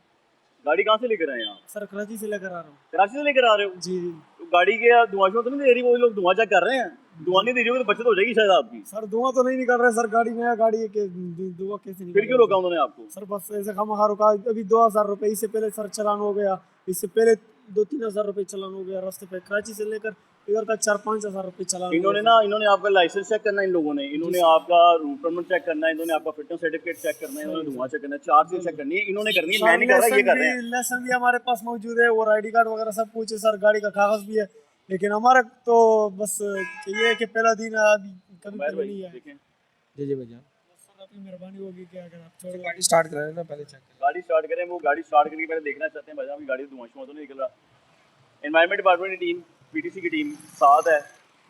गाड़ी कहाँ से लेकर आए हैं आप? सर कराची से लेकर आ रहा हूँ। कराची से लेकर आ रहे हो? जी जी तो गाड़ी के धुआं तो नहीं दे रही? वो लोग धुआं चेक कर रहे हैं, धुआं नहीं दे रही होगी तो बचत हो जाएगी शायद आपकी। सर धुआं तो नहीं निकल रहा है सर, गाड़ी नया गाड़ी है कि धुआं कैसे निकल फिर क्यों रोका उन्होंने आपको? सर बस ऐसे खामखा रोका। अभी 2000 रुपये इससे पहले सर चलान हो गया, इससे पहले 2-3 हज़ार रुपये चलान हो गया रास्ते पे। कराची से लेकर इधर तक 4-5 हज़ार रुपये चलान हो इन्होंने गया। ना इन्होंने आपका लाइसेंस चेक करना है, इन लोगों ने, इन्होंने आपका रूट परमिट चेक करना है, इन्होंने आपका फिटनेस सर्टिफिकेट चेक करना है, इन्होंने धुआं चेक करना है, 4 चीज चेक करनी है, इन्होंने करनी है, मैं नहीं कर रहा, ये कर रहे हैं। लाइसेंस भी हमारे पास मौजूद है और आईडी कार्ड वगैरह सब कुछ है सर, गाड़ी का कागज भी है। लेकिन हमारा तो बस ये है कि पहला दिन कभी उमर भाई नहीं है देखें, जी जी भैया, सर आपकी मेहरबानी होगी कि अगर आप छोड़ गाड़ी स्टार्ट कराए ना, पहले चेक करें। गाड़ी स्टार्ट करें, वो गाड़ी स्टार्ट करके पहले देखना चाहते हैं भाई आपकी गाड़ी से धुआं शुआं तो नहीं निकल रहा। एनवायरनमेंट डिपार्टमेंट की टीम, पीटीसी की टीम साथ है,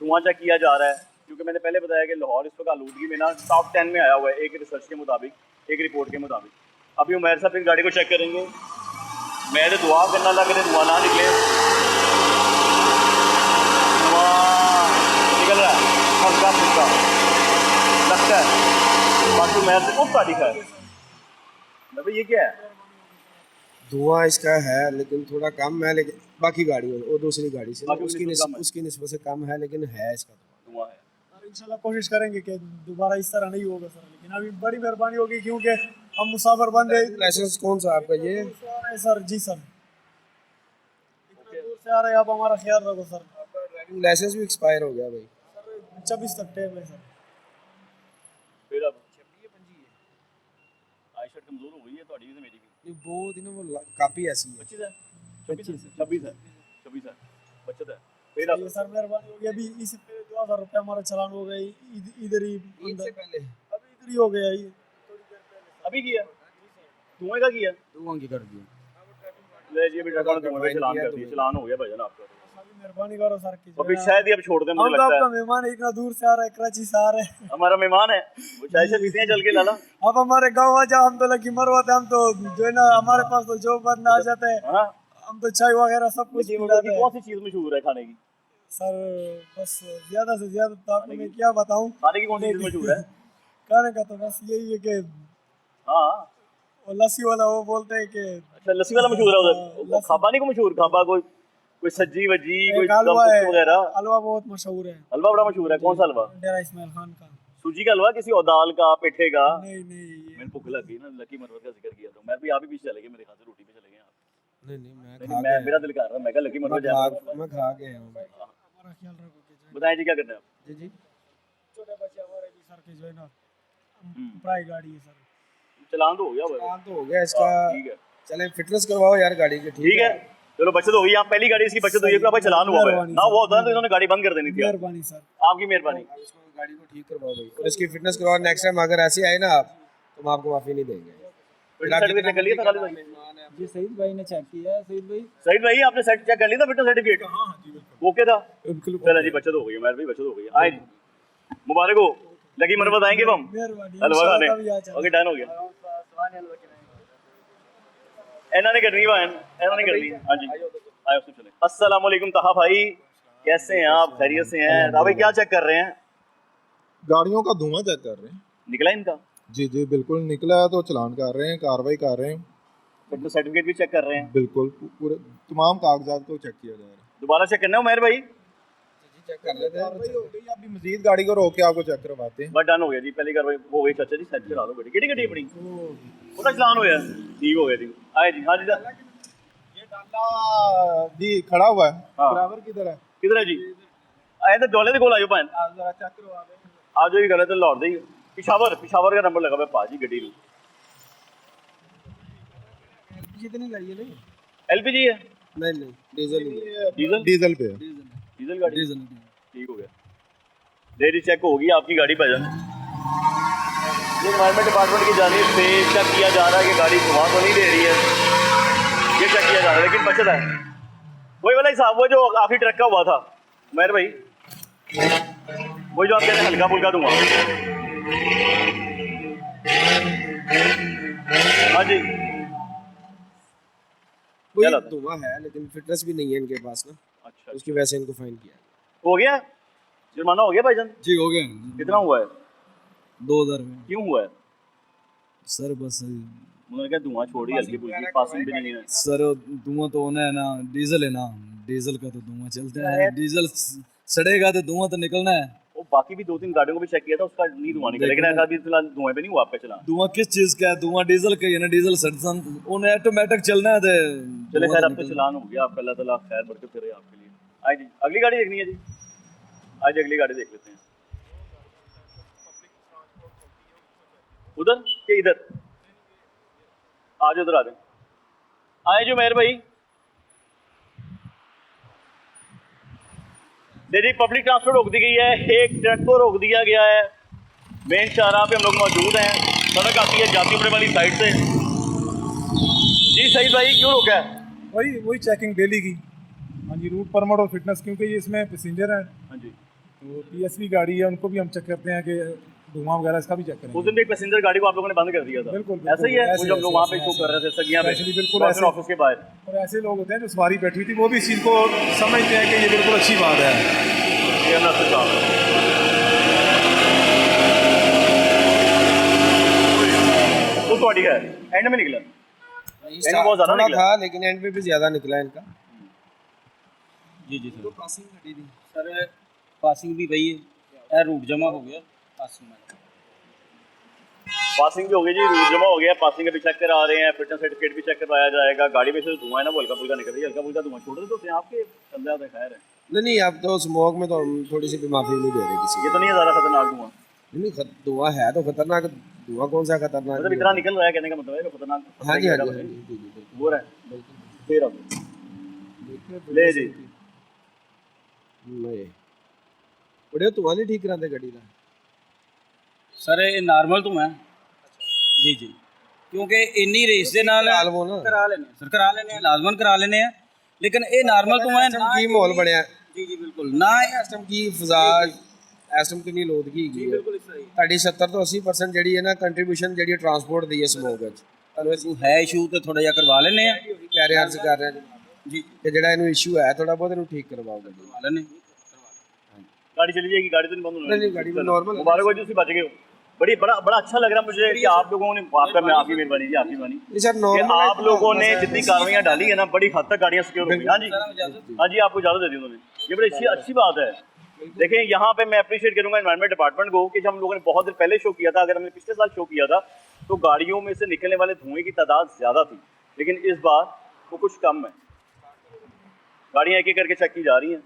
धुआं चेक किया जा रहा है, क्योंकि मैंने पहले बताया कि लाहौर इस वक्त आलूदगी में ना टॉप 10 में आया हुआ है, एक रिसर्च के मुताबिक, एक रिपोर्ट के मुताबिक। अभी उमर साहब इस गाड़ी को चेक करेंगे, मैं तो दुआ करना लग रहा है धुआं ना निकले, धुआं निकल रहा है हल्का फुल्का लगता है, बाकी उमर से खूब तारीख है भाई। ये क्या है? धुआं इसका है लेकिन थोड़ा कम है, लेकिन बाकी गाड़ियों वो दूसरी गाड़ी से बाकी उसकी निस्बत कम है। उसकी निस्बत से कम है, लेकिन है इसका धुआं। धुआं है। सर इंशाल्लाह कोशिश करेंगे कि दोबारा इस तरह नहीं होगा सर, लेकिन अभी बड़ी मेहरबानी होगी क्योंकि हम मुसाफिर बंदे लाइसेंस कौन सा आपका ये? दूर से आ रहे हैं सर। जी सर, इतना दूर से आ रहे हैं, आप हमारा ख्याल रखो सर। ड्राइविंग लाइसेंस भी एक्सपायर हो गया भाई। सर 26 तक टाइम है सर। फिर अब आयशा कमजोर हो गई है तो अड़ी से मेरी भी ये बहुत ही ना वो काफी ऐसी है। 25 है, 26 है, 26 है, बचत है। फिर अब ये सर मेहरबानी होगी, अभी इससे पहले 2000 रुपये हमारा चालान हो गए इधर ही ईद से पहले अभी इधर ही हो गया ये थोड़ी देर पहले। अभी किया धुएं का किया धुआं की कर दिया। ले जी बेटा कौन धुएं पे चलान कर दिया, चलान हो गया भाईजान आपका। अभी मेहरबानी करो सर की। और फिर शायद ही अब छोड़ दें, हम मुझे तो लगता आपका है मेहमान है, इतना दूर से आ रहा है, कराची से आ रहे हैं। हमारा मेहमान है वो चाय से पीते हैं चल के लाला। आप हमारे गाँव आ जाओ, हम तो लकी मरवाते, हम तो जो है ना हमारे पास तो जो बंद आ जाते हैं, हाँ हम तो चाय वगैरह सब कुछ लेकिन पिलाते की हैं। कौन सी चीज मशहूर है खाने की? सर बस ज्यादा से ज्यादा तो आपको मैं क्या बताऊं, खाने की कौन सी चीज मशहूर है? खाने का तो बस यही है कि हाँ वो लस्सी वाला वो बोलते हैं कि अच्छा लस्सी वाला मशहूर है उधर। लस्सी। खाबा नहीं को मशहूर, खाबा कोई सब्जी वजी कोई एक हलवा है, वगैरह। हलवा बहुत मशहूर है, हलवा बड़ा मशहूर है, कौन सा हलवा? डेरा इस्माइल खान का। सूजी का हलवा, किसी और दाल का, पेठे का? नहीं ये मैंने भूख लग गई ना, लकी मरवत का जिक्र किया तो मैं भी आप ही पीछे चले गए, मेरे ख्याल से रोटी पे चले गए आप। नहीं नहीं, मैं मेरा दिल कर रहा है, मैं कहा लकी मरवत जाए। मैं खा के आया हूँ भाई। हमारा ख्याल रखो कि जो है बताएं जी क्या करना है आप? जी जी, छोटे बच्चे हमारे भी सर के जो है ना प्राई गाड़ी है सर। चलान तो हो गया भाई। काम तो हो गया इसका। ठीक है चले फिटनेस करवाओ यार गाड़ी की। ठीक है चलो बचत हो गई, आप पहली गाड़ी इसकी बचत हुई है, फिर भाई चलान हुआ है ना, वो होता है तो इन्होंने गाड़ी बंद कर देनी थी। मेहरबानी सर। आपकी मेहरबानी। अब इसको गाड़ी को ठीक करवाओ भाई, और इसकी फिटनेस करवाओ। नेक्स्ट टाइम अगर ऐसे आए ना आप, तो हम आपको माफी नहीं देंगे। फिटनेस सर्टिफिकेट चेक कर लिया था खाली भाई? जी सईद भाई ने चेक किया है। सईद भाई सईद भाई आपने सेट चेक कर लिया था फिटनेस सर्टिफिकेट? ओके था, चलो जी बचत हो गई, मेरी भी बचत हो गई। आए जी मुबारक हो, लकी मरवत आएंगे हम मेहरबानी हलवा खाने। इंशाल्लाह कभी आ जाओ। ओके डन हो गया। इन्होंने करनी है, इन्होंने करनी है। हाँ जी आए उससे चले। अस्सलाम वालेकुम ताहा भाई, कैसे हैं आप? खैरियत से हैं? ताहा भाई क्या चेक कर रहे हैं? गाड़ियों का धुआं चेक कर रहे हैं। निकला इनका? जी जी बिल्कुल निकला है, तो चलान कर रहे हैं, कार्रवाई कर रहे हैं। फिटनेस सर्टिफिकेट भी चेक कर रहे हैं? बिल्कुल पूरे तमाम कागजात को चेक किया जा रहा है। दोबारा चेक करना है उमर भाई? चेक कर लेते हैं। कार्रवाई हो गई, अभी मजीद गाड़ी को रोक के आपको चेक करवाते हैं। बस डन हो गया जी, पहली कार्रवाई हो गई। चाचा जी सेट चला लो गाड़ी। किहड़ी गड्डी अपनी? ਉਹਦਾ ਚਲਾਨ ਹੋਇਆ? ठीक हो गया जी। आए जी। हाँ जी सर ये डाला जी खड़ा हुआ है, हाँ। ड्राइवर किधर है? किधर है जी? आए तो डोले दे कोल आयो भैन, आप जरा चेक करवा दें। आ जाओ। ये गलत है लाहौर दे ही। पिशावर का नंबर लगा हुआ है पाजी गड्डी ਨੂੰ। कितनी गाड़ी है भाई? एलपीजी है? नहीं नहीं, डीजल ही। डीजल? डीजल पे है। डीजल गाड़ी? ठीक हो गया। डेरी चेक होगी आपकी गाड़ी भाईजान। ये एनवायरमेंट डिपार्टमेंट की जानिब से चेक किया जा रहा है कि गाड़ी धुआं तो नहीं दे रही है, ये चेक किया जा रहा है, लेकिन बचत है। वही वाला हिसाब, वो जो आखिरी ट्रक का हुआ था मेहर भाई, वही जो आप कहते हैं हल्का फुल्का धुआं। हाँ जी कोई चलो। धुआं है लेकिन फिटनेस भी नहीं है इनके पास ना, अच्छा उसकी वजह से इनको फाइन किया। हो गया जुर्माना हो गया भाईजान? जी हो गया। कितना हुआ है? 2000 में क्यों हुआ है? सर बस उन्होंने कहा धुआं छोड़ी, हल्की फुल्की पासिंग भी नहीं है। सर धुआं तो होना है ना, डीजल है ना, डीजल का तो धुआं चलता है, डीजल सड़ेगा तो धुआं तो निकलना है। वो बाकी भी 2-3 गाड़ियों को भी चेक किया था, उसका नहीं धुआं निकला, लेकिन ऐसा भी फिलहाल धुएं पे नहीं हुआ आपका चलान। धुआं किस चीज का है? धुआं डीजल का ही है ना, डीजल सड़सन उन्हें ऑटोमेटिक चलना है तो चले धुआं खैर तो अब तो निकलना। चलान हो गया आपका, अल्लाह ताला खैर बरकत करे आपके लिए। आज जी अगली गाड़ी देखनी है जी, आज अगली गाड़ी देख लेते हैं। उधर के इधर आज उधर आ जाए। आए जो मेहर भाई देखिए पब्लिक ट्रांसपोर्ट रोक दी गई है, एक ट्रक को रोक दिया गया है। मेन शाहराह पे हम लोग मौजूद हैं, सड़क आती है जातीपुरे वाली साइड से। जी सही भाई, क्यों रोका है? वही चेकिंग डेली की। हाँ जी, रूट परमिट और फिटनेस, क्योंकि ये इसमें पैसेंजर हैं। हाँ जी, तो PSV गाड़ी है, उनको भी हम चेक करते हैं कि धुआं वगैरह इसका भी चेक करेंगे। उस दिन भी एक पैसेंजर गाड़ी को आप लोगों ने बंद कर दिया था। बिल्कुल, ऐसा ही है, ऐसे- मुझे हम लोग वहाँ पे ऐसे- शो कर रहे थे सगिया पे, Actually बिल्कुल गवर्नमेंट ऐसे- ऑफिस के बाहर। और ऐसे लोग होते हैं जो सवारी बैठी हुई थी, वो भी इस चीज़ को समझते हैं कि ये बिल्कुल अच्छी बात है। ये अल्लाह से साफ है। वो तो है, एंड में निकला। बहुत ज्यादा थोड़ा निकला। था लेकिन एंड पे भी ज्यादा निकला इनका। जी जी सर। पासिंग गाड़ी थी। सर पासिंग भी गई है, रूट जमा हो गया पासिंग में। पासिंग भी हो गई जी, रूट जमा हो गया, पासिंग भी चेक करा रहे हैं, फिटनेस सर्टिफिकेट भी चेक करवाया जाएगा। गाड़ी में से धुआं है ना, वो हल्का फुल्का निकल रही है, हल्का फुल्का धुआं छोड़ देते हैं आपके चल जाता है, खैर है। नहीं अब तो स्मोक में तो हम थोड़ी सी भी माफी नहीं दे रहे किसी ये तो नहीं है ज़्यादा खतरनाक धुआं, को। नहीं धुआं है तो खतरनाक, धुआं कौन सा खतरनाक मतलब नहीं इतना है। निकल रहा है, कहने का मतलब है कि खतरनाक। हाँ जी हाँ जी हाँ जी, जी, जी, बिल्कुल। वो रहा है फिर अब ले जी। नहीं बड़े धुआं नहीं ठीक कराते गाड़ी का। सर ये नार्मल तो है जी जी, क्योंकि इन्नी रेस के नाल हाल वो ना करा लेने सर, करा लेने लाजमन करा लेने हैं, लेकिन ये नार्मल तो है ना। की माहौल बनया जी जी बिल्कुल ना, ਇਸ ਟਾਈਮ ਕੀ ਫਜ਼ਾ ਇਸ ਟਾਈਮ ਕਿੰਨੀ ਲੋਦਗੀ ਹੈਗੀ ਹੈ। ਤੁਹਾਡੀ 70 ਤੋਂ 80% ਜਿਹੜੀ ਹੈ ਨਾ ਕੰਟਰੀਬਿਊਸ਼ਨ ਜਿਹੜੀ ਟਰਾਂਸਪੋਰਟ ਦੀ ਹੈ ਸਮੋਕ ਵਿੱਚ। ਤੁਹਾਨੂੰ ਅਸੀਂ है इशू तो थोड़ा जिहा करवा लेने हैं ਕਹਿ ਰਹੇ ਅਰਜ਼ ਕਰ ਰਹੇ ਹਾਂ जी, ਕਿ ਜਿਹੜਾ ਇਹਨੂੰ ਇਸ਼ੂ ਹੈ ਥੋੜਾ ਬਹੁਤ ਇਹਨੂੰ ਠੀਕ ਕਰਵਾਓ ਗੱਡੀ। करवा लेने। गाड़ी चली जाएगी, गाड़ी तो नहीं बंद होने नहीं, गाड़ी तो normal है। मुबारक हो जी, उससे बच गए हो। बड़ा अच्छा लग रहा है मुझे कि आप लोगों ने, आपकी मेहरबानी जी, आपकी मेहरबानी नहीं सर कि नॉर्मल आप लोगों ने जितनी कार्रवाइयाँ डाली है ना, बड़ी हद तक गाड़ियाँ सिक्योर हो गई। हाँ जी हाँ जी, आपको इजाज़त दे दी उन्होंने, ये बड़ी अच्छी बात है। देखें यहाँ पे मैं अप्रिशिएट करूंगा एनवायरनमेंट डिपार्टमेंट को कि जब हम लोगों ने बहुत दिन पहले शो किया था, अगर हमने पिछले साल शो किया था तो गाड़ियों में से निकलने वाले धुएं की तादाद ज़्यादा थी, लेकिन इस बार वो कुछ कम है। गाड़ियाँ एक एक करके चेक की जा रही हैं।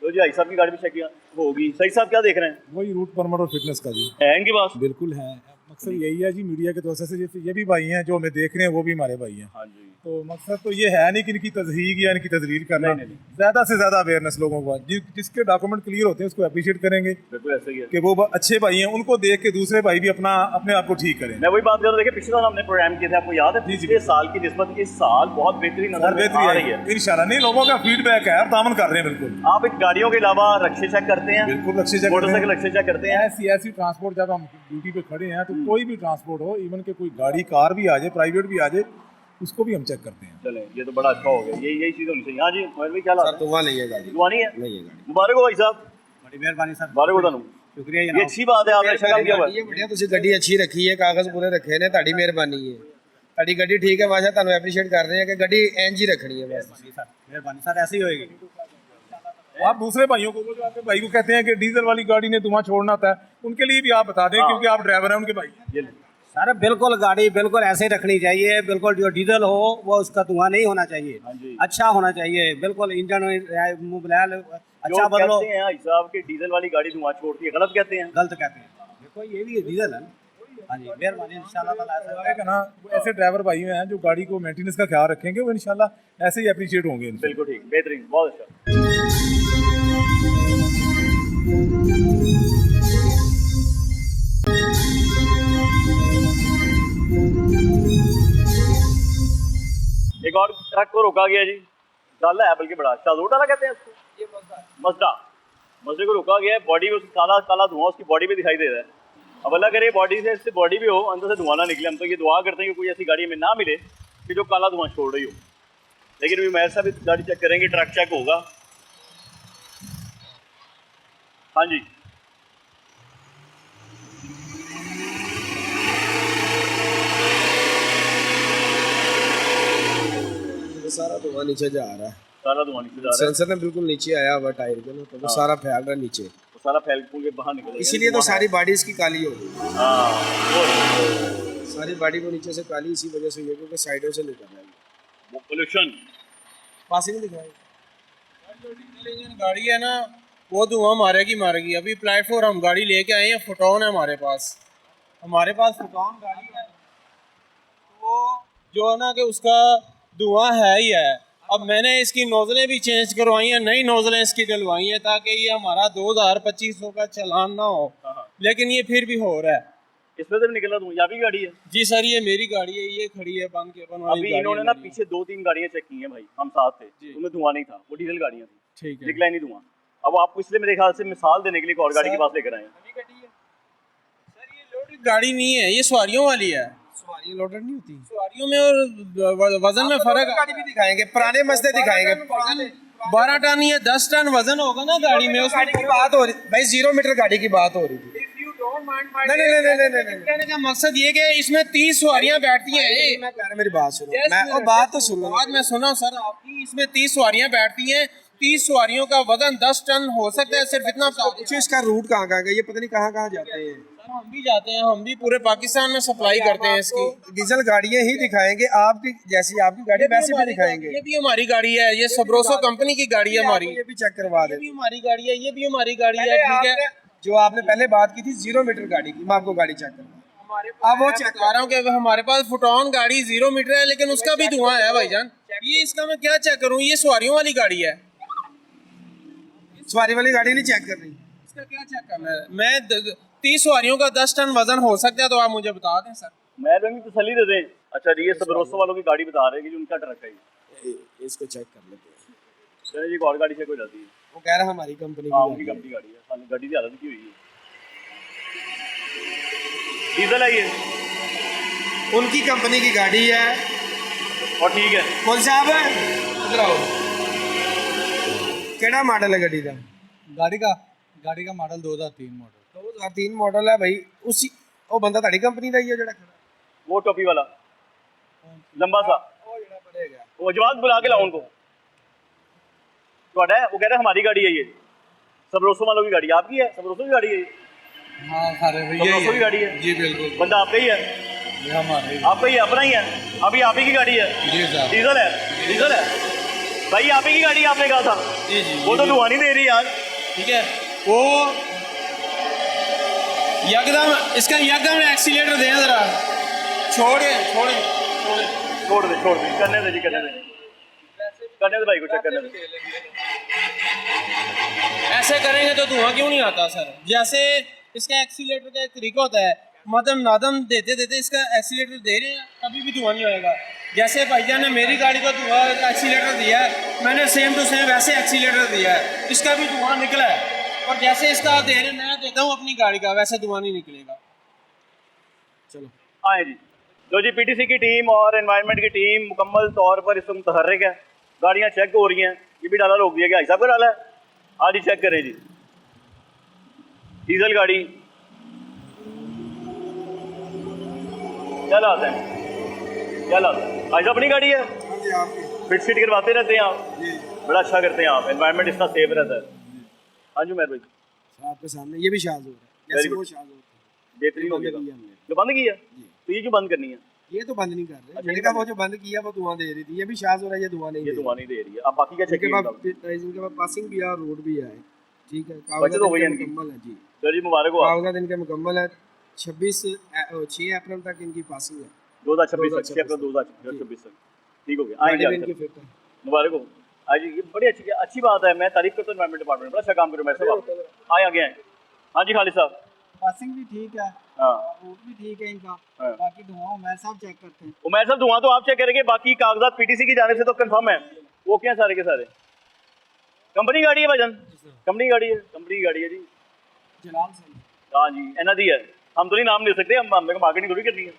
तो जी भाई साहब की गाड़ी भी चेक किया होगी। सही साहब क्या देख रहे हैं? वही रूट परमिट और फिटनेस का जी है इनके पास? बिल्कुल है। मकसद यही है जी, मीडिया के तौर से ये भी भाई हैं जो हमें देख रहे हैं, वो भी हमारे भाई हैं। हाँ जी, तो मकसद तो ये है नहीं कि इनकी तजहीक या इनकी तजरीर करना, नहीं। ज़्यादा से ज़्यादा अवेयरनेस लोगों को, जिसके डॉक्यूमेंट क्लियर होते हैं उसको अप्रिशिएट करेंगे बिल्कुल ऐसे ही है। कि वो अच्छे भाई हैं, उनको देख के दूसरे भाई भी अपने आप को ठीक करें। मैं वही बात कर रहा हूँ, देखिए पिछले साल हमने प्रोग्राम किया था, आपको याद है? जी, जी। पिछले साल की निस्बत इस साल बहुत बेहतरीन नजर बेहतरी आ रही है। है इंशाल्लाह। नहीं, लोगों का फीडबैक है और दामन कर रहे हैं। बिल्कुल आप एक गाड़ियों के अलावा रक्शे चेक करते हैं? बिल्कुल रक्शे चेक करते मोटरसाइकिल हैं। रक्शे चेक करते हैं? ऐसी ट्रांसपोर्ट जब हम ड्यूटी पे खड़े हैं तो कोई भी ट्रांसपोर्ट हो, इवन के कोई गाड़ी कार भी आ जाए, प्राइवेट भी आ जाए, उसको भी हम चेक करते हैं। चलें, ये तो बड़ा अच्छा हो गया, यही चीज़ होनी चाहिए। हाँ जी मोहन भाई, क्या सर लगा? धुआं नहीं है गाड़ी, दुआ नहीं है? नहीं है गाड़ी। मुबारक हो भाई साहब, बड़ी मेहरबानी सर, मुबारक हो ਤੁਹਾਨੂੰ। शुक्रिया ये अच्छी बात है, आपने अच्छा काम किया हुआ है। ਇਹ ਬੜੀਆ ਤੁਸੀਂ ਗੱਡੀ ਅੱਛੀ ਰੱਖੀ ਹੈ, ਕਾਗਜ਼ ਪੂਰੇ ਰੱਖੇ ਨੇ, ਤੁਹਾਡੀ ਮਿਹਰਬਾਨੀ ਹੈ। ਤੁਹਾਡੀ ਗੱਡੀ ਠੀਕ ਹੈ ਮਾਸ਼ਾ, ਤੁਹਾਨੂੰ ਐਪਰੀਸ਼ੀਏਟ ਕਰ ਰਹੇ ਹਾਂ ਕਿ ਗੱਡੀ ਇੰਜ ਹੀ ਰੱਖਣੀ ਹੈ ਬਸ। मेहरबानी सर, ऐसे ही होएगी। आप दूसरे भाइयों को, वो जो आपके भाई को कहते हैं कि डीजल वाली गाड़ी ने धुआं छोड़ना था, उनके लिए भी आप बता दें, क्योंकि आप ड्राइवर हैं उनके भाई। ये ले। सर बिल्कुल गाड़ी बिल्कुल ऐसे ही रखनी चाहिए, बिल्कुल जो डीजल हो वो उसका धुआं नहीं होना चाहिए, हाँ जी। अच्छा होना चाहिए, बिल्कुल इंजन मोबाइल अच्छा जो बदलो। कहते हैं भाई साहब कि डीजल वाली गाड़ी धुआं छोड़ती है, गलत कहते हैं? गलत कहते हैं, देखो ये भी डीजल है ना। हाँ जी मेहरबानी, इंशाल्लाह ताला ऐसा है ना, ऐसे ड्राइवर भाई हैं जो गाड़ी को मेंटेनेंस का ख्याल रखेंगे, वो इंशाल्लाह ऐसे ही अप्रिशिएट होंगे इनसे। बिल्कुल ठीक, बेहतरीन, बहुत अच्छा। एक और ट्रक को रोका गया जी, डाला है बल्कि बड़ा शाजूर डाला कहते हैं इसको, मसले को रोका गया है। बॉडी में उसकी काला काला धुआं उसकी बॉडी में दिखाई दे रहा है। अब अल्लाह करे बॉडी से, इससे बॉडी भी हो, अंदर से धुआं ना निकले। हम तो ये दुआ करते हैं कि कोई ऐसी गाड़ी में ना मिले कि जो काला धुआं छोड़ रही हो। लेकिन अभी मैं साहब इस गाड़ी चेक करेंगे, ट्रक चेक होगा। हाँ जी, ये सारा धुआं नीचे जा रहा है, सारा धुआं नीचे जा रहा है, सेंसर ने बिल्कुल नीचे आया हुआ टायर के ना, तो वो सारा फैल रहा है नीचे, वो सारा फैल फूल के बाहर निकल इसीलिए तो सारी बॉडी इसकी काली हो गई। हाँ, सारी बॉडी को नीचे से काली इसी वजह से हुई है क्योंकि साइडों से निकल रहा है। वो पोल्यूशन। पासिंग दिखाई गाड़ी है ना, वो धुआं मारेगी। अभी प्लेटफॉर्म गाड़ी लेके आए हैं, फुटॉन है हमारे पास फुटॉन गाड़ी है, तो जो है ना कि उसका धुआं है ही है। अब मैंने इसकी नोजलें भी चेंज करवाई हैं, नई नोजलें इसकी डलवाई हैं ताकि ये हमारा 2000-2500 का चालान ना हो, लेकिन ये फिर भी हो रहा है। इसमें से भी निकला दूँ, यहाँ भी गाड़ी है? जी सर, ये मेरी गाड़ी है, ये खड़ी है बंद के बन वाली अभी गाड़ी इन्होंने है ना मेरी। पीछे 2-3 गाड़ियाँ चेक की हैं भाई, हम साथ थे, उनमें धुआं नहीं था, वो डीजल गाड़ियाँ थी, ठीक है। निकला ही नहीं धुआं। अब आपको इसलिए मेरे ख्याल से मिसाल देने के लिए एक और गाड़ी के पास लेकर आए हैं। सर ये लोडेड गाड़ी नहीं है, ये सवारियों वाली है। सवारी लोडेड नहीं होती। सवारियों में और वजन में फर्क गाड़ी भी दिखाएंगे, पुराने मसले दिखाएंगे। 12 टन या 10 टन वजन होगा ना गाड़ी में, उसमें गाड़ी की बात हो रही भाई, 0 मीटर गाड़ी की बात हो रही थी। नहीं। कहने का मकसद ये कि इसमें 30 सवारियां बैठती हैं। मेरी बात सुनो, मैं बात तो सुनो। बात मैं सुना सर आपकी, इसमें 30 सवारियां बैठती हैं, 30 सवारियों का वजन 10 टन हो सकता है, सिर्फ इतना बता दीजिए। इसका रूट कहाँ कहाँ का, ये पता नहीं कहाँ कहाँ जाते हैं। सर हम भी जाते हैं, हम भी पूरे पाकिस्तान में सप्लाई करते हैं इसकी। डीजल गाड़ियाँ ही दिखाएंगे, आपकी जैसी आपकी गाड़ी वैसे भी दिखाएंगे। ये भी हमारी गाड़ी है, ये सबरोसो कंपनी की गाड़ी है हमारी। ये भी चेक करवा ये दे। भी हमारी गाड़ी है, ये भी हमारी गाड़ी है, ठीक है। जो आपने पहले बात की थी 0 मीटर गाड़ी की, मैं आपको गाड़ी चेक करवा। अब वो चेक कर रहा हूँ कि हमारे पास फुटॉन गाड़ी 0 मीटर है, लेकिन उसका भी धुआं है भाईजान। ये इसका मैं क्या चेक करूँ, ये सवारियों वाली गाड़ी है, सवारी वाली गाड़ी नहीं चेक कर रही। इसका क्या चेक करना है? मैं 30 सवारियों का 10 टन वजन हो सकता है, तो आप मुझे बता दें सर। मैं तसल्ली दे दें। अच्छा जी, ये सबरोसो वालों की गाड़ी बता रहे हैं कि जो उनका ट्रक है ये। इसको चेक कर लेते हैं। चलिए जी, एक और गाड़ी चेक हो जाती है। वो कह रहा है हमारी कंपनी हाँ, की उनकी गाड़ी कंपनी गाड़ी है, साली गाड़ी की हालत की हुई है। डीजल है ये, उनकी कंपनी की गाड़ी है। और ठीक है। कौन साहब है, इधर आओ। केड़ा मॉडल है गाड़ी का? गाड़ी का मॉडल 2003 मॉडल। 2003 मॉडल है भाई। उसी वो बंदा ताड़ी कंपनी का ही है जेड़ा खड़ा। वो टोपी वाला लंबा सा, वो जेड़ा पड़ेगा, वो जवाब बुला के लाओ उनको। है वो कह रहे हैं हमारी गाड़ी है ये, सबरोसो वालों की गाड़ी आपकी है, सबरोसो की गाड़ी है ये। हाँ सारे सबरोसो की गाड़ी है जी बिल्कुल, बंदा आपका ही है, ये हमारे आपका ही अपना ही है। अभी आप ही की गाड़ी है, जी साहब, डीजल है, डीजल है भाई, आप ही की गाड़ी आपने कहा था। जी जी वो तो धुआं नहीं दे रही यार। ठीक है, वो यकदम इसका यकदम एक्सीलेटर दें जरा, छोड़ दे करने दे जी, करने दे भाई को, चेक करने दे। ऐसे करेंगे तो धुआं क्यों नहीं आता सर? जैसे इसका एक्सीलेटर का एक तरीका होता है, मतलब नादम देते देते इसका एक्सीलेटर दे रहे हैं, कभी भी धुआं नहीं होएगा। जैसे भाईजान ने मेरी गाड़ी को धुआं एक्सीलेटर दिया है, मैंने सेम टू सेम वैसे एक्सीलेटर दिया है, इसका भी धुआं निकला है। और जैसे इसका दे रहे मैं देता हूँ अपनी गाड़ी का, वैसे धुआं नहीं निकलेगा। चलो आए जी। तो जी, पीटीसी की टीम और एनवायरनमेंट की टीम मुकम्मल तौर पर इस वक्त मुतहर्रिक है, गाड़ियाँ चेक हो रही हैं। ये भी डाला रोक दिया गया, हिसाब का डाला है। आज ही चेक करें जी, डीजल गाड़ी क्या लाता है, क्या लाता है? आज अपनी गाड़ी है, फिट शीट करवाते रहते हैं आप, बड़ा अच्छा करते हैं आप, एनवायरनमेंट इसका सेफ रहता है। हाँ जी, मेहर भाई आपके सामने ये भी शाज हो रहा है, जैसे वो शाज होता है। बेहतरीन हो गया। जो बंद किया तो ये जो बंद करनी है, ये तो बंद नहीं कर रहे, मैंने कहा वो जो बंद किया वो धुआं दे रही थी, ये भी शाज हो रहा है, ये धुआं नहीं ये दे रही। धुआं नहीं दे रही है। अब बाकी क्या चेक इनके पास पासिंग भी है और रोड भी है, ठीक है, बचत हो गई कागजात इनकी। मुकम्मल है जी, चलो जी, मुबारक हो। कागजात इनके मुकम्मल है। 6 अप्रैल तक इनकी पासिंग है, 2026 तक, 2026 तक ठीक हो गया। गाड़ी भी आएंगे इनकी फिट है। मुबारक हो। आज ये बड़ी अच्छी बात है, मैं तारीफ करता हूँ एनवायरनमेंट डिपार्टमेंट, बड़ा अच्छा काम करो। मेरे साहब आए आगे आए। हाँ जी खालिद साहब। पासिंग भी ठीक है, हाँ, रूट भी ठीक है इनका, हाँ। बाकी धुआं उमैर साहब चेक करते हैं। उमैर साहब धुआं तो आप चेक करेंगे, बाकी कागजात पीटीसी की जाने से तो कंफर्म है, वो क्या सारे के सारे कंपनी गाड़ी है भाईजान, कंपनी गाड़ी है, कंपनी की गाड़ी है जी। जलाल से हाँ जी, एनआरजी है, हम तो नहीं नाम ले सकते, हम हमें मार्केटिंग थोड़ी करनी है।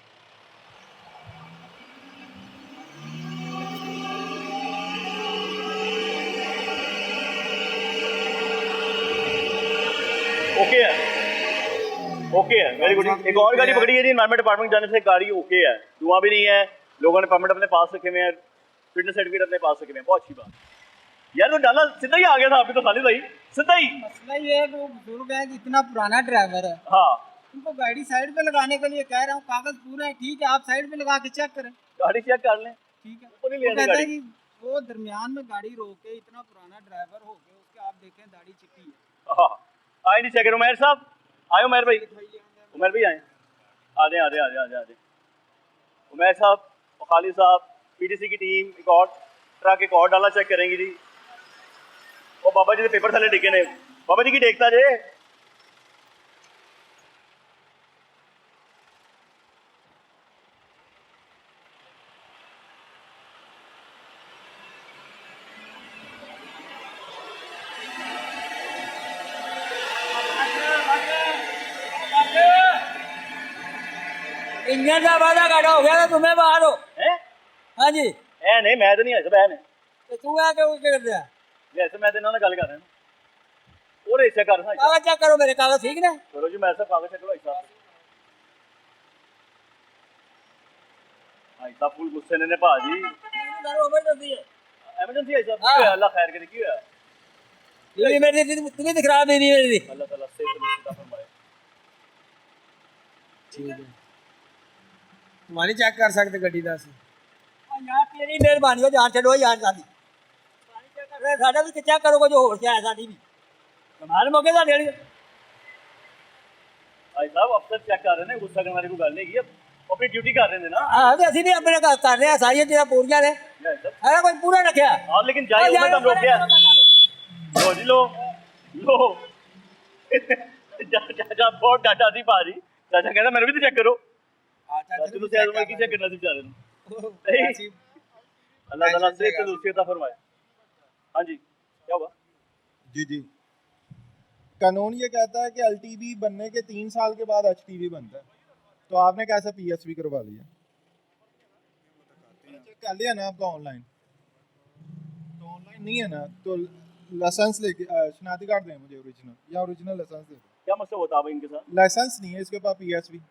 ओके है, ओके है, वेरी गुड। एक और गाड़ी पकड़ी है जी एनवायरनमेंट डिपार्टमेंट जाने से, गाड़ी ओके है, धुआं भी नहीं है, लोगों ने परमिट अपने पास रखे हुए हैं, फिटनेस सर्टिफिकेट अपने पास रखे हुए हैं, बहुत अच्छी बात यार। तो डाला सीधा ही आ गया था आपकी तो खालिद भाई, सीधा ही। मसला ये है कि वो बुजुर्ग है कि इतना पुराना ड्राइवर है, हाँ, उनको गाड़ी साइड पे लगाने के लिए कह रहा हूँ, कागज पूरा है, ठीक है, आप साइड पे लगा के चेक करें, गाड़ी चेक कर लें, ठीक है। ऊपर नहीं वो ले कहता है गाड़ी। कि वो दरमियान में गाड़ी रोक के, इतना पुराना ड्राइवर हो के उसके आप देखें दाढ़ी चिट्टी है। हाँ, आए नहीं चेक करो। उमैर साहब आए, उमैर भाई, उमैर भाई आए, आ जाए। उमैर साहब, खालिद साहब, पीटीसी की टीम, एक और ट्रक एक और डाला चेक करेंगे जी। ओ बाबा जी के पेपर थले डिगे ने, बाबा जी की देखता जे। इंजन का वादा काटा हो गया तो तुम्हें बाहर हो। हैं? हाँ जी। ए नहीं मैं तो नहीं है सब है ने। तो तू क्या कर दिया? जैसे मैं तो इन्होंने गल कर रहा हूं। और ऐसे कर रहा कागज चेक करो, मेरे कागज ठीक ना? करो जी, मैं सब कागज चेक करो हिसाब से। भाई साहब फुल गुस्से ने भाजी। इमरजेंसी है सब। क्या अल्लाह खैर करे क्यों है? ये मेरी तुम्हें दिख रहा मेरी मेरी। अल्लाह ताला से तो फरमाए। ठीक है, तुम्हारी चेक कर सकते गड्डी दा सी। यार तेरी मेहरबानी हो, जान छड़ो यार साडी। पानी चेक कर रहे साडा भी चेक करो जो होश है साडी भी। कमाल मौके दा डेली। भाई साहब अफसर चेक कर रहे ने, गुस्सा करने वाली कोई गल नहीं की, अपनी ड्यूटी कर रहे ने ना। हां तो असि भी अपने कर रहे हैं, सारी तेरा पूरियां ने। अरे कोई पूरा रखया। हां लेकिन जाए मैं तुम रोकिया। लो जी लो लो। चाचा बहुत डाटा सी भाजी। चाचा कहता मेरे भी तो चेक करो। चाचा तो शायद मैं की चेक करना सी बेचारे नु। अल्लाह ताला से तंदुरुस्ती अता फरमाए। हां जी क्या हुआ? जी जी, कानून ये कहता है कि एलटीवी बनने के 3 साल के बाद एचटीवी बनता है, तो आपने कैसे पीएसवी करवा लिया? चेक कर लिया ना आपका ऑनलाइन? तो ऑनलाइन नहीं है ना, तो लाइसेंस लेके शनाख्ती कार्ड दें मुझे ओरिजिनल, या ओरिजिनल लाइसेंस दे। क्या मसला होता है इनके साथ? लाइसेंस नहीं है इसके पास पीएसवी।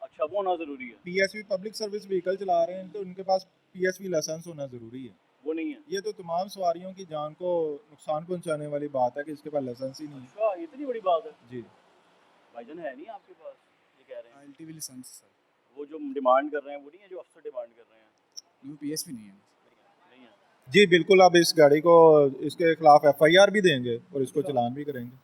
अच्छा वो होना जरूरी है। पीएसवी पब्लिक सर्विस व्हीकल चला रहे हैं तो उनके पास पीएसवी लाइसेंस होना ज़रूरी है। वो नहीं है। ये तो तमाम सवारियों की जान को नुकसान पहुंचाने वाली बात है कि इसके पास लाइसेंस ही नहीं है। अच्छा इतनी बड़ी बात है। जी भाईजान है नहीं आपके पास, ये कह रहे हैं। एलटीवी लाइसेंस सर, वो जो डिमांड कर रहे हैं वो नहीं है, जो अफसर डिमांड कर रहे हैं। न्यू पीएसवी नहीं है। नहीं है। जी बिल्कुल, आप इस गाड़ी को इसके खिलाफ एफआईआर भी देंगे और इसको चलान भी करेंगे।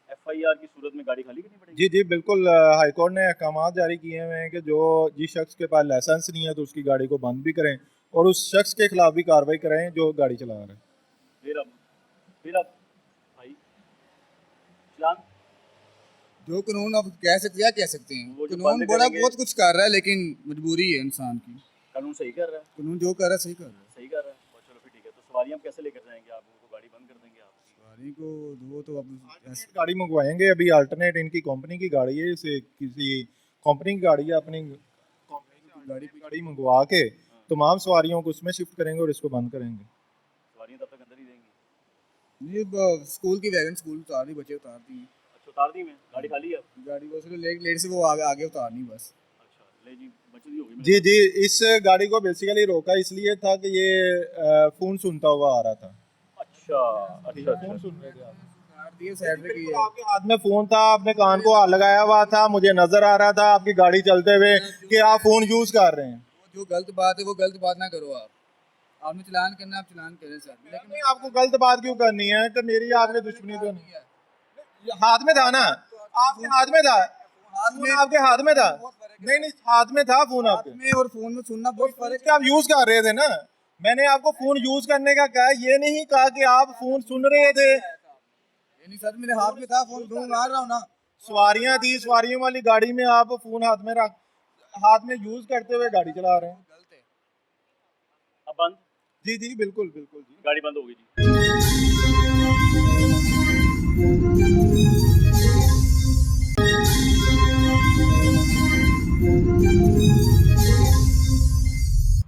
एफआईआर की सूरत में गाड़ी खाली करनी पड़ेगी? जी जी बिल्कुल, हाईकोर्ट ने अहकाम जारी किए हुए हैं कि जो जिस शख्स के पास लाइसेंस नहीं है तो उसकी गाड़ी को बंद भी करें और उस शख्स के खिलाफ भी कार्रवाई करें जो गाड़ी चला रहा है। फिर अब भाई चलान जो कानून आप कह सकते हैं, कह सकते हैं वो जो कानून बंद बड़ा करेंगे- बहुत कुछ कर रहा है, लेकिन मजबूरी है इंसान की। कानून सही कर रहा है, कानून जो कर रहा है सही कर रहा है। सही कर रहा है। और चलो फिर ठीक है, तो सवारियां कैसे लेकर जाएंगे आप? उनको गाड़ी बंद कर देंगे आप? सवारी को वो तो अब ऐसे गाड़ी मंगवाएंगे, अभी अल्टरनेट इनकी कंपनी की गाड़ी है, इसे किसी कंपनी की गाड़ी है, अपनी कंपनी की गाड़ी मंगवा के तमाम सवारियों को उसमें शिफ्ट करेंगे और इसको बंद करेंगे। सवारियां तब तक अंदर ही रहेंगी? ये स्कूल की वैगन स्कूल उतार दी, बच्चे उतार दी। अच्छा उतार दी मैं, गाड़ी खाली है? गाड़ी को सिर्फ लेट से वो आगे आगे उतारनी बस। अच्छा ले जी, बचत ही होगी। जी जी, इस गाड़ी को बेसिकली रोका इसलिए था कि ये फोन सुनता हुआ आ रहा था। अच्छा अच्छा फोन सुन रहे थे आप? उतार दिए साइड पे की बिल्कुल, आपके हाथ में फोन था, आपने कान को हाथ लगाया हुआ था, मुझे नजर आ रहा था आपकी गाड़ी चलते हुए कि आप फोन यूज कर रहे हैं। जो गलत बात है वो गलत बात ना करो। आपने चलान करना, आप चलान करें सर, लेकिन नहीं, आपको गलत बात क्यों करनी है? कि मेरी आपके दुश्मनी तो नहीं है। हाथ में था ना, आपके हाथ में था, फोन आपके हाथ में था। नहीं नहीं, हाथ में था फोन आपके में और फोन में सुनना बहुत फर्क कि आप यूज कर रहे थे ना। मैंने आपको फोन यूज करने का कहा, ये नहीं कहा कि आप फोन सुन रहे थे। है। नहीं सर, मेरे हाथ में था फोन, फोन मार रहा हूँ ना। सवारियां थी, सवारियों वाली गाड़ी में आप फोन हाथ में यूज करते हुए गाड़ी चला रहे हैं। गलत है। अब बंद? जी जी बिल्कुल बिल्कुल जी। गाड़ी बंद होगी जी।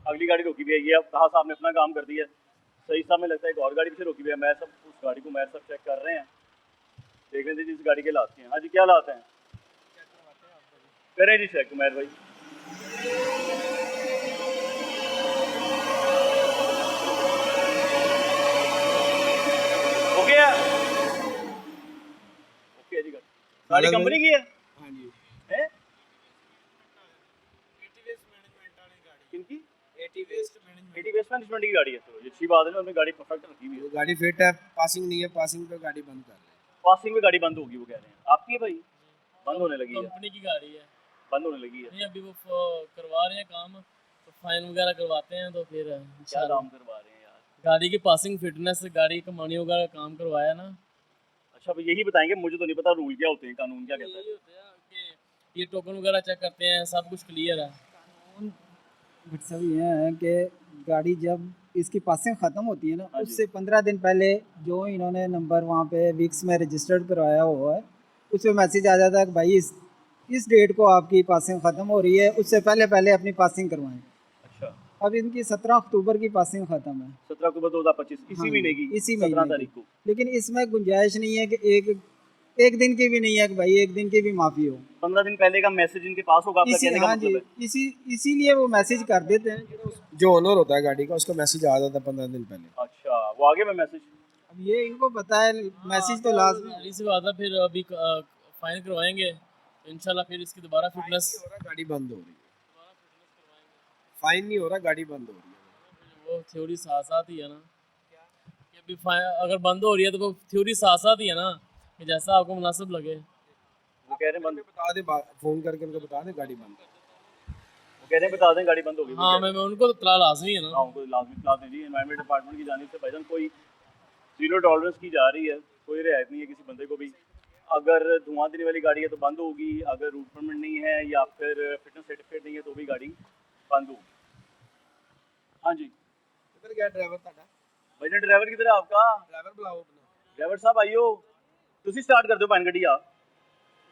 अगली गाड़ी रोकी भी है ये। अब कहा साहब ने अपना काम कर दिया। सही साहब में लगता है एक और गाड़ी पीछे रोकी भी है। मैं सब उस गाड़ी को मैं सब चेक कर रहे हैं, देख लेते जी इस गाड़ी के हालात हैं। हाँ जी क्या हालात हैं? करें जी चेक उमैर भाई। हो गया? ओके जी, गाड़ी कंपनी की है? हाँ जी। हैं? किनकी? एटी वेस्ट एटी वेस्ट मैनेजमेंट की गाड़ी है। तो ये अच्छी बात है ना, उन्होंने गाड़ी परफेक्ट रखी हुई है। गाड़ी फिट है, पासिंग नहीं है, पासिंग पे गाड़ी बंद कर रहे हैं। पासिंग में गाड़ी बंद होगी वो कह रहे हैं। आपकी है भाई? बंद होने लगी है? कंपनी की गाड़ी है। बंद होने लगी है? नहीं अभी वो करवा रहे हैं काम, तो फाइन वगैरह करवाते हैं तो फिर क्या काम करवा रहे हैं यार? गाड़ी की पासिंग फिटनेस, गाड़ी कमानियों का काम करवाया ना। अच्छा, अब यही बताएंगे, मुझे तो नहीं पता रूल क्या होते हैं, कानून क्या कहता है। यही होता है कि ये टोकन वगैरह चेक करते हैं, सब कुछ क्लियर है। बट सब ये है कि गाड़ी जब इसकी पासिंग ख़त्म होती है ना, हाँ जी। उससे 15 दिन पहले जो इन्होंने नंबर वहाँ पे विक्स में रजिस्टर्ड करवाया हुआ है, उस पर मैसेज आ जाता है कि भाई इस डेट को आपकी पासिंग ख़त्म हो रही है, उससे पहले पहले अपनी पासिंग करवाएं। अच्छा, अब इनकी 17 अक्टूबर की पासिंग ख़त्म है। 17 अक्टूबर 2025 इसी हाँ, महीने की, इसी 17 महीने तारीख की। को। लेकिन इसमें गुंजाइश नहीं है कि एक दिन की भी नहीं है कि भाई एक दिन की भी माफ़ी हो। 15 दिन पहले का मैसेज इनके पास होगा, आपका कहने का हाँ जी, मतलब है। इसीलिए वो मैसेज कर देते हैं। जो ओनर होता है गाड़ी का, उसका मैसेज आ जाता है 15 दिन पहले। अच्छा, वो आगे में मैसेज। अब ये इनको पता है, मैसेज तो लाजमी। गाड़ी से बात है, फिर अभी फाइन करवाएंगे तो इंशाल्लाह फिर इसकी दोबारा फिटनेस। गाड़ी बंद हो रही है, फाइन नहीं हो रहा, गाड़ी बंद हो रही है। वो थ्योरी साथ साथ ही है ना कि अभी अगर बंद हो रही है तो वो थ्योरी साथ साथ ही है ना, कि जैसा आपको मुनासिब लगे। वो कह रहे हैं बंद, बता दे, फोन करके उनको बता दे गाड़ी बंद। वो कह रहे हैं बता दें गाड़ी बंद होगी। हाँ, मैं उनको तो इत्तला लाजमी है ना। हाँ, उनको लाजमी इत्तला दें जी। एनवायरनमेंट डिपार्टमेंट की जानिब से भाईजान कोई जीरो टॉलरेंस की जा रही है, कोई रियायत नहीं है किसी बंदे को भी। अगर धुआं देने वाली गाड़ी है तो बंद होगी, अगर रूट परमिट नहीं है या फिर फिटनेस सर्टिफिकेट नहीं है तो भी गाड़ी बंद होगी। हाँ जी किधर गया ड्राइवर ਤੁਹਾਡਾ? भाईजान, ड्राइवर किधर है आपका? ड्राइवर बुलाओ अपना। ड्राइवर साहब आइयो, ਤੁਸੀਂ स्टार्ट कर दो पैन गड्डी आ,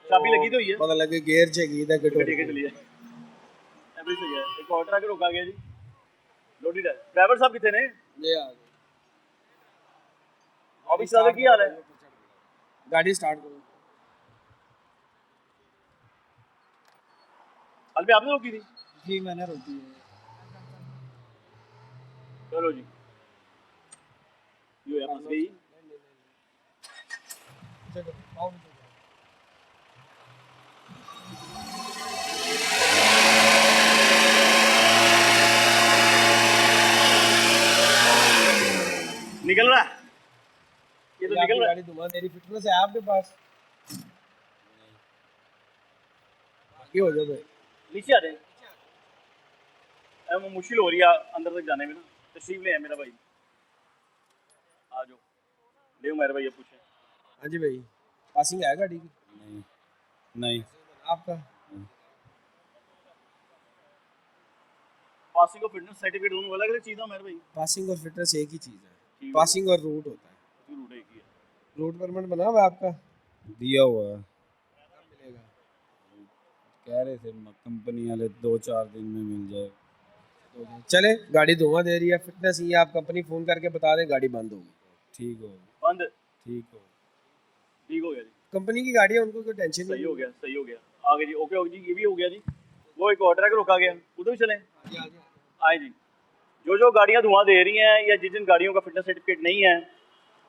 चाबी लगी तो हुई है। पता लगे गेयर च गई था गड्डी के चलिए, अभी सही है। एक और ट्रक रोका गया जी, लोडी ड्राइवर साहब कितने ने? ये आ गए। अभी साहब की हाल है? गाड़ी स्टार्ट करो। हल पे आपने रोकी थी? जी मैंने रोकी है। चलो जी, यो फंस गई। निकल रहा है ये, तो निकल रहा है। गाड़ी धुआं दे रही, फिटनेस है आपके पास? बाकी हो जाओ। नीचे आ जाए, मुश्किल हो रही है अंदर तक जाने में ना। तशरीफ ले है मेरा भाई, आ जाओ, ले मेरे भाई, पूछे। हाँ जी भाई, पासिंग है गाड़ी की? नहीं। आपका? पासिंग और फिटनेस सर्टिफिकेट दोनों अलग अलग चीज़ है मेरे भाई। पासिंग और फिटनेस एक ही चीज़ है। ठीक है। पासिंग और रूट होता है। रूट एक ही है। रूट परमिट बना हुआ है आपका? दिया हुआ है, कब मिलेगा? कह रहे थे कंपनी वाले 2-4 दिन में मिल जाए। चले, गाड़ी धुआं दे रही है, फिटनेस ही है, आप कंपनी फ़ोन करके बता दें, गाड़ी बंद होगी। ठीक हो, बंद ठीक हो। ठीक हो गया जी, कंपनी की गाड़ी है, उनको कोई टेंशन सही नहीं। हो गया, सही हो गया। आगे जी, ओके जी, ये भी हो गया जी। वो एक और ट्रक रोका गया, उधर भी चलें। आए जी, जो गाड़ियाँ धुआं दे रही हैं या जिन जिन गाड़ियों का फिटनेस सर्टिफिकेट नहीं है,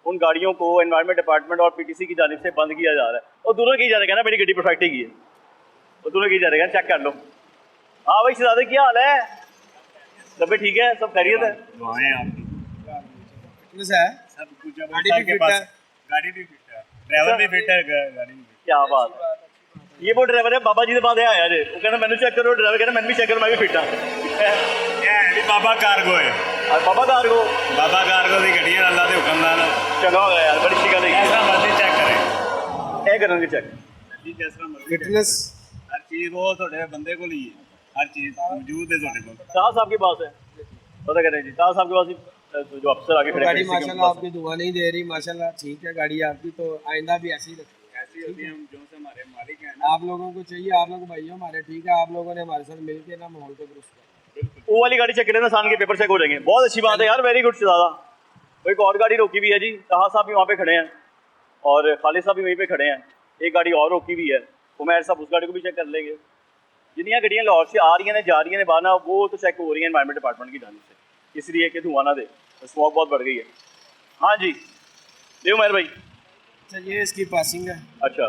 उन गाड़ियों को एनवायरनमेंट डिपार्टमेंट और पीटीसी की जानिब से बंद किया जा रहा है। और दोनों की जा रहा है ना, मेरी गड्डी परफेक्ट ही है, और दोनों की जा रहा है, चेक कर लो। हाँ भाई शहजादे, क्या हाल है? डब्बे ठीक है, सब खैरियत है? दुआएं आपकी। फिटनेस है, सब कुछ गाड़ी भी फिट है। गाड़ी भी फिट है, ड्राइवर भी फिट है, गाड़ी भी। क्या बात है। ये वो ड्राइवर है बाबा जी के पास आया जे, वो कहना मैंने चेक करो, ड्राइवर कहना मैंने भी चेक करो, मैं भी फिट हाँ। ये बाबा कार्गो है, और बाबा कार्गो दी गड्डी है, अल्लाह दे हुक्म नाल। चंगा हो गया यार, बड़ी अच्छी गल है। ऐसा मर्जी चेक करें, ਇਹ ਕਰਾਂਗੇ ਚੈੱਕ। जैसा मर्जी फिटनेस हर चीज वो थोड़े बंदे को ही है, हर चीज मौजूद है थोड़े को। शाह साहब के पास है, पता करें जी, शाह साहब के पास ही जो अफसर आगे खड़े गाड़ी हैं, माशाल्लाह आपकी धुआं नहीं दे रही, माशाल्लाह ठीक है गाड़ी आपकी, तो आइंदा भी ऐसी ही रखें। ऐसी होती है, हम जो से हमारे मालिक हैं ना, आप लोगों को चाहिए, आप लोग भाइयों हमारे, ठीक है, आप लोगों ने हमारे साथ मिलकर ना माहौल को दुरुस्त किया। वो वाली गाड़ी चेक करें ना, सान के पेपर चेक हो जाएंगे। बहुत अच्छी बात है यार, वेरी गुड शहजादा। वो एक और गाड़ी रोकी भी है जी, शाह साहब भी वहाँ पे खड़े हैं और खालिद साहब भी वहीं पे खड़े हैं। एक गाड़ी और रोकी भी है, उमैर साहब उस गाड़ी को भी चेक कर लेंगे। जिन्नियाँ गाड़ियाँ लाहौर से आ रही हैं जा रही हैं बाना, वो तो चेक हो रही हैं एनवायरनमेंट डिपार्टमेंट की जानिब से, इसलिए कि धुआं ना दे, स्मोक बहुत बढ़ गई है। हाँ जी, ले उमैर भाई। अच्छा, ये इसकी पासिंग है, अच्छा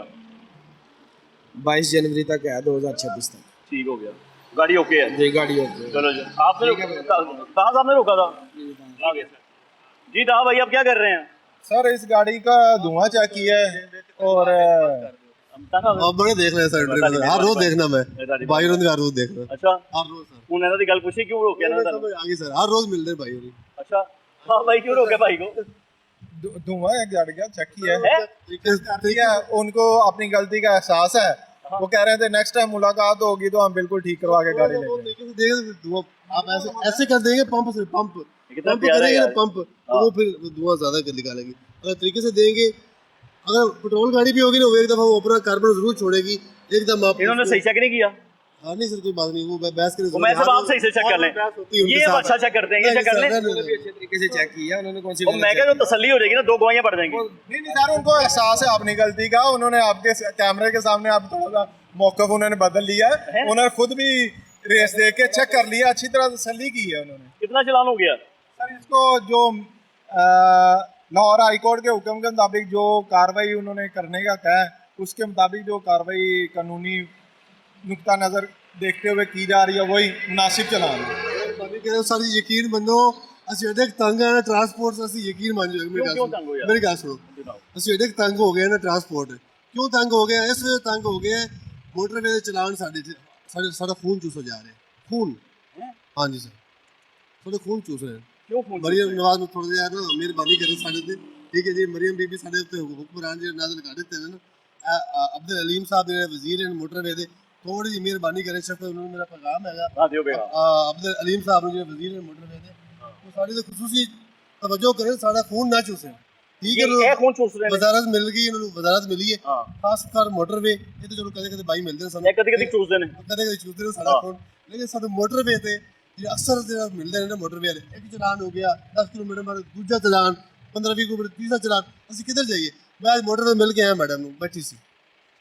22 जनवरी तक है, 2026 तक। ठीक हो गया, गाड़ी ओके है ये गाड़ी होती चलो जी। आपने कहाँ साहब ने रोका था? आगे जी, कहा भाई आप क्या कर रहे हैं? सर इस गाड़ी का धुआं चेक किया है और आप बड़े देख रहे हैं सर, हर रोज देखना मैं भाई रोज हर रोज देखना। अच्छा, हर रोज सर उन्होंने तो गल पूछी क्यों रोके ना सर? आगे सर हर रोज मिल रहे भाई। अच्छा, हाँ भाई क्यों रोके भाई को? धुआं एक जड़ गया, चेक किया है, ठीक है, उनको अपनी गलती का एहसास है। वो कह रहे थे नेक्स्ट टाइम मुलाकात होगी तो हम बिल्कुल ठीक करवा के गाड़ी लेंगे। आप ऐसे ऐसे कर देंगे, पंप से पंप करेंगे ना, पंप तो वो फिर धुआं ज्यादा कर निकालेगी। अगर तरीके से देंगे, अगर पेट्रोल गाड़ी भी होगी ना, वो एक दफा वो अपना कार्बन जरूर छोड़ेगी एकदम। आप इन्होंने सही चेक नहीं किया? हाँ नहीं सर, कोई बात नहीं, वो बहस करें। मैं सब आप सही से चेक कर लें, ये अच्छा चेक करते हैं, ये चेक कर लें। अच्छे तरीके से चेक किया उन्होंने, कौन सी और मैं क्या जो तसल्ली हो जाएगी ना, 2 गवाहियां पड़ जाएंगी। नहीं सर, उनको एहसास है अपनी गलती का। उन्होंने आपके कैमरे के सामने आप थोड़ा सा मौकफ उन्होंने बदल लिया है। उन्होंने खुद भी रेस देख के चेक कर लिया, अच्छी तरह तसल्ली की है उन्होंने। कितना चलान हो गया सर? इसको जो लाहौर हाई कोर्ट के हुक्म के मुताबिक जो कार्रवाई उन्होंने करने का कहा है, उसके मुताबिक जो कार्रवाई कानूनी नुक्ता नज़र देखते हुए की जा रही है, वही मुनासिब चलान है। सर यकीन मनो, ਅਸੀਂ ਐਡੇ ਤੰਗ ਆ ਨਾ ਟਰਾਂਸਪੋਰਟ से, ਅਸੀਂ ਯਕੀਨ ਮੰਨ ਜਾਓ। ਮੇਰੀ ਗੱਲ ਸੁਣੋ, ਅਸੀਂ ਐਡੇ ਤੰਗ ਹੋ ਗਏ ਨਾ ਟਰਾਂਸਪੋਰਟ। ਕਿਉਂ ਤੰਗ ਹੋ ਗਏ? ਇਸ ਵਜ੍ਹਾ ਤੰਗ ਹੋ ਗਏ, ਮੋਟਰਵੇ ਦੇ ਚਲਾਨ ਸਾਡਾ ਖੂਨ ਚੂਸੋ ਜਾ ਰਿਹਾ। ਖੂਨ, ਹਾਂਜੀ ਸਰ, ਸਾਡਾ ਖੂਨ ਚੂਸ ਰਹੇ। ਕਿਉਂ ਖੂਨ? ਮਰੀਮ ਨਵਾਜ਼ ਨੂੰ ਥੋੜਾ ਜਿਹਾ ਨਾ ਮਿਹਰਬਾਨੀ ਕਰੋ ਸਾਡੇ ਤੇ, ਠੀਕ ਹੈ ਜੀ। ਮਰੀਮ ਬੀਬੀ ਸਾਡੇ ਉੱਤੇ ਹੁਕਮਰਾਨ ਜਿਹੜੇ ਨਾਜ਼ਲ ਕਰ ਦਿੱਤੇ ਨੇ ਨਾ, ਅਬਦੁਲ ਅਲੀਮ ਸਾਹਿਬ ਜਿਹੜੇ ਵਜ਼ੀਰ ਹਨ ਮੋਟਰਵੇ ਦੇ, ਥੋੜੀ ਜਿਹੀ ਮਿਹਰਬਾਨੀ ਕਰੇ। ਸ਼ਫਤ ਉਹਨਾਂ ਨੂੰ ਮੇਰਾ ਪੈਗਾਮ ਹੈਗਾ, ਅਬਦੁਲ ਅਲੀਮ ਸਾਹਿਬ ਨੂੰ ਜਿਹੜੇ ਵਜ਼ੀਰ ਹਨ ਮੋਟਰਵੇ ਦੇ, ਉਹ ਸਾਡੇ ਤੇ ਖੁਸੂਸੀ ਤਵੱਜੋ ਕਰੇ, ਸਾਡਾ ਖੂਨ ਨਾ ਚੂਸੇ, ਠੀਕ ਹੈ। ਇਹ ਖੂਨ ਚੂਸ ਰਹੇ ਨੇ। ਵਜ਼ਾਰਤ ਮਿਲ ਗਈ ਇਹਨਾਂ ਨੂੰ, ਵਜ਼ਾਰਤ ਮਿਲੀ ਹੈ, ਖਾਸ ਕਰ ਮੋਟਰਵੇ। ਇਹ ਤਾਂ ਚਲੋ ਕਦੇ ਕਦੇ ਬਾਈ ਮਿਲਦੇ ਨੇ ਸਾਨੂੰ, ਕਦੇ ਕਦੇ ਚੂਸਦੇ ਨੇ, ਕਦੇ ਕਦੇ ਚੂਸਦੇ ਨੇ ਸਾਡਾ ਖੂਨ। ਲੇਕਿਨ ਸਾਨੂੰ ਮੋਟਰਵੇ ਤੇ ਜਿਹੜੇ ਅਕਸਰ ਜਿਹੜਾ ਮਿਲਦੇ ਨੇ ਨਾ ਮੋਟਰਵੇ ਵਾਲੇ, ਇੱਕ ਚਲਾਨ ਹੋ ਗਿਆ 10 ਕਿਲੋਮੀਟਰ ਬਾਅਦ ਦੂਜਾ ਚਲਾਨ, 15-20 ਕਿਲੋਮੀਟਰ ਤੀਸਰਾ ਚਲਾਨ। ਅਸੀਂ ਕਿੱਧਰ ਜਾਈਏ? ਮੈਂ ਅੱਜ ਮੋਟਰਵੇ ਮਿਲ ਕੇ ਆਇਆ ਮੈਡਮ ਨੂੰ, ਬੈਠੀ ਸੀ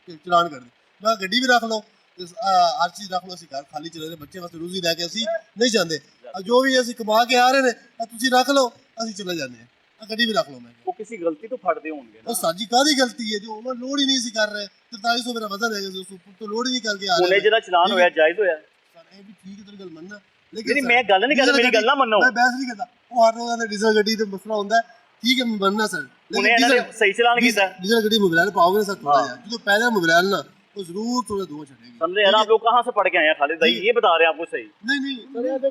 ਚਲਾਨ ਕਰਦੇ। ਮੈਂ ਗੱਡੀ ਵੀ ਰੱਖ ਲਓ, ਹਰ ਚੀਜ਼ ਰੱਖ ਲਓ, ਅਸੀਂ ਘਰ ਖਾਲੀ ਚਲੇ ਰਹੇ, ਬੱਚੇ ਵਾਸਤੇ ਰੋਜ਼ੀ ਲੈ ਕੇ ਅਸੀਂ ਨਹੀਂ ਜਾਂਦੇ। ਜੋ ਵੀ ਅਸੀਂ ਕਮਾ ਕੇ ਆ ਰਹੇ ਨੇ, ਤੁਸੀਂ ਰੱਖ ਲਓ, ਅਸੀਂ ਚਲੇ ਜਾਂਦੇ ਹਾਂ। ਗੱਡੀ ਵੀ ਰੱਖ ਲਓ। ਮੈਂ ਉਹ ਕਿਸੇ ਗਲਤੀ ਤੋਂ ਫੜਦੇ ਹੋਣਗੇ ਨਾ। ਉਹ ਸਾਡੀ ਕਾਹਦੀ ਗਲਤੀ ਹੈ? ਜੋ ਉਹ ਲੋਡ ਹੀ ਨਹੀਂ ਸੀ ਕਰ ਰਹੇ। 4300 ਮੇਰਾ ਵਜ਼ਨ ਹੈ, ਉਸ ਉੱਪਰ ਤੋਂ ਲੋਡ ਹੀ ਨਹੀਂ ਕਰਕੇ ਆ ਰਹੇ। ਉਹਨੇ ਜਿਹੜਾ ਚਲਾਨ ਹੋਇਆ ਜਾਇਜ਼ ਹੋਇਆ ਸਰ? ਇਹ ਵੀ ਠੀਕ ਹੈ, ਤੇਰੀ ਗੱਲ ਮੰਨਣਾ, ਨਹੀਂ ਮੈਂ ਗੱਲ ਨਹੀਂ ਕਰਦਾ, ਮੇਰੀ ਗੱਲ ਨਾ ਮੰਨੋ। ਮੈਂ ਬਹਿਸ ਨਹੀਂ ਕਰਦਾ। ਉਹ ਹਰ ਰੋਜ਼ ਦਾ ਡੀਜ਼ਲ ਗੱਡੀ ਤੇ ਮਸਲਾ ਹੁੰਦਾ, ਠੀਕ ਹੈ, ਮੈਂ ਮੰਨਣਾ ਸਰ। ਉਹਨੇ ਇਹਨਾਂ ਨੇ ਸਹੀ ਚਲਾਨ ਕੀਤਾ। ਡੀਜ਼ਲ ਗੱਡੀ मोबाइल पाओगे ना सर, थोड़ा यार जो पैदल मोबाइल ना, वो जरूर थोड़ा धुआं छड़ेगी। समझे यार, आप लोग कहाँ से पढ़ के आए हैं खालिद भाई? ये बता रहे हैं आपको सही? नहीं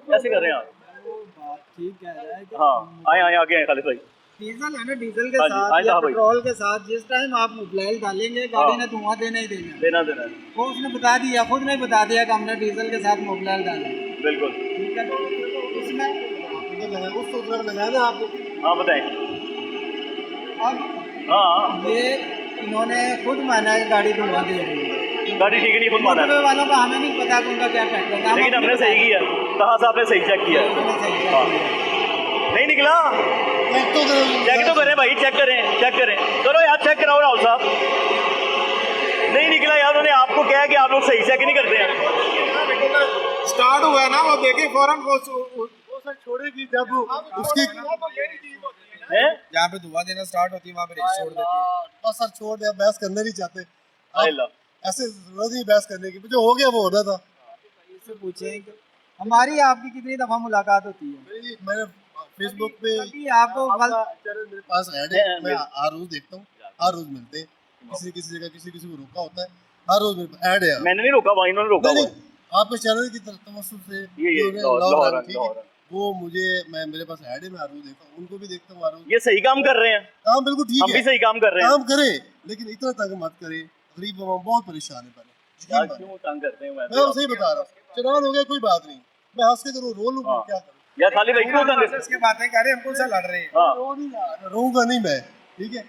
कैसे कर रहे हैं आप? ठीक कह रहा है कि हाँ आए आगे हैं खालिद भाई। डीजल है ना, डीजल के साथ या पेट्रोल के साथ जिस टाइम आप मोबाइल डालेंगे, गाड़ी ने धुआं देना ही देना देना। वो उसने बता दिया, खुद ने बता दिया कि हमने डीजल के साथ मोबाइल डाला। बिल्कुल ठीक है, उसमें उसको लगाया ना आपको। हाँ बताएं। अब हाँ ये इन्होंने खुद माना है गाड़ी धुआं दे रही है। गाड़ी ठीक नहीं, खुद माना है। वालों का हमें नहीं पता कि उनका क्या फैक्टर है, लेकिन हमने सही किया। कहाँ से आपने सही चेक किया? नहीं निकला, चेक तो करें भाई, चेक करें करो यार, चेक कराओ राहुल साहब। नहीं निकला यार, उन्होंने आपको क्या है कि आप लोग सही चेक नहीं करते हैं। स्टार्ट हुआ है ना, वो देखे फौरन वो सर छोड़ेगी जब उसकी जहाँ पे धुआं देना स्टार्ट होती है वहाँ पे रेस छोड़ देती है। बस सर छोड़ दिया, बहस करना नहीं चाहते। ऐसे जरूरत नहीं बहस करने की, जो हो गया वो होना था। इससे पूछें कि हमारी आपकी कितनी दफ़ा मुलाकात होती है? मैंने फेसबुक पे आपको चैनल मेरे पास ऐड है, मैं हर रोज देखता हूँ, हर रोज मिलते हैं, किसी जगह किसी को रोका होता है, हर रोज मेरे पास ऐड है। मैंने नहीं रोका भाई, इन्होंने रोका। आपके चैनल की तवज्जो से वो मुझे मेरे पास ऐड है, मैं हर रोज देखता हूँ, उनको भी देखता हूँ हर रोज। ये सही काम कर रहे हैं, काम बिल्कुल ठीक है, हम भी सही काम कर रहे हैं। काम करें, लेकिन इतना तंग मत करें, गरीब आवाम बहुत परेशान है। पहले क्यों तंग करते हैं? मैं सही बता रहा हूँ, चलान हो गया कोई बात नहीं, मैं हंस के करूँ, रो लूँ, क्या करूँ यार? खाली भाई क्यों तंग करते हैं? बातें कर रहे हैं, हमको से लड़ रहे हैं। रोऊंगा नहीं मैं, ठीक है।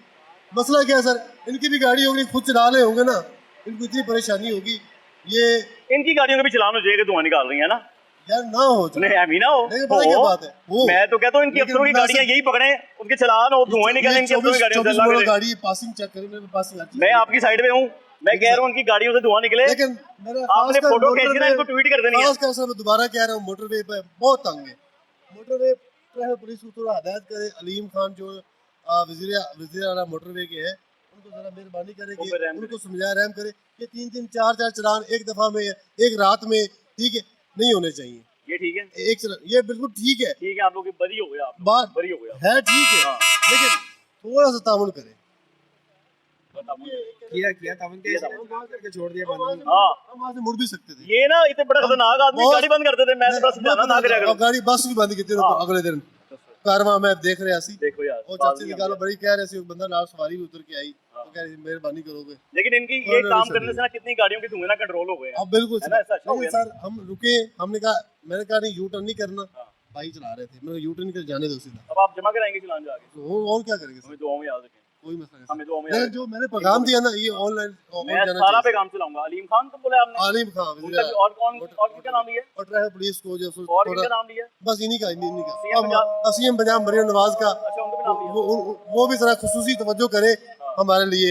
मसला क्या है सर, इनकी भी गाड़ी होगी, खुद चला रहे होंगे ना, इनको इतनी परेशानी होगी। ये इनकी गाड़ियों का भी चलान हो जाएगा, धुआं निकाल रही है ना यार, ना हो नहीं अभी ना हो। क्या बात है वो, मैं तो कहता हूँ इनकी अफसरों की गाड़ियाँ यही पकड़े, उनके चलान हो, धुआं निकाले इनकी अफसरों की गाड़ियों से। गाड़ी पासिंग चेक करें, मेरे पासिंग। मैं आपकी साइड पे हूँ, मैं कह रहा हूँ उनकी गाड़ियों से धुआं निकले, लेकिन आपने फोटो खींची ना, इनको ट्वीट कर देनी है। मैं दोबारा कह रहा हूँ, मोटरवे पे बहुत तंग है। मोटरवे ट्रैफिक पुलिस को थोड़ा हदायत करे, अलीम खान जो वजीर आला मोटरवे के हैं, उनको जरा मेहरबानी करे कि उनको समझाया, रहम करे कि 3-3, 4-4 चलान एक दफा में, एक रात में, ठीक है, नहीं होने चाहिए। ये ठीक है, एक चलान ये बिल्कुल ठीक है, ठीक है, आप लोग की बरी हो गया, बात बरी हो गया है, ठीक है, लेकिन थोड़ा सा तामुन करें। किया तामुन करके छोड़ दिया बंद। हाँ, हम वहाँ से मुड़ भी सकते थे। ये ना इतने बड़ा खतरनाक आदमी गाड़ी बंद करते थे, मैं बस जाना ना करा करूं। गाड़ी बस भी बंद की थी अगले दिन। कारवां मैं देख रहा सी देखो यार ਉਹ ਚਾਚੀ ਦੀ ਗੱਲ ਬੜੀ ਕਹਿ ਰਹੇ ਸੀ ਬੰਦਾ ਨਾਲ ਸਵਾਰੀ ਵੀ ਉਤਰ ਕੇ ਆਈ ਉਹ कह रही थी मेहरबानी करोगे लेकिन इनकी ये काम करने से ना कितनी गाड़ियों के धुएं ना कंट्रोल हो गए हैं अब बिल्कुल है ना, ऐसा अच्छा हो नहीं गया सर हम रुके हमने कहा मैंने कहा नहीं यू टर्न नहीं करना भाई चला रहे थे मैंने यू टर्न कर जाने दो सीधा अब आप जमा कराएंगे चलान जाके तो और क्या करेंगे सर हमें दुआओं में याद रखें कोई मसला नहीं हमें दुआओं में लेकिन याद जो मैंने पैगाम दिया ना ये ऑनलाइन मैं सारा पैगाम चलाऊंगा। अलीम खान को बोला आपने, आलिम खान उनका भी और कौन और किसका नाम लिया और ट्रैफिक पुलिस को जो और किसका नाम लिया? बस इन्हीं का CM पंजाब सीएम पंजाब मरियम नवाज का अच्छा उनको भी नाम लिया। वो भी जरा खुसूसी तवज्जो करे हमारे लिए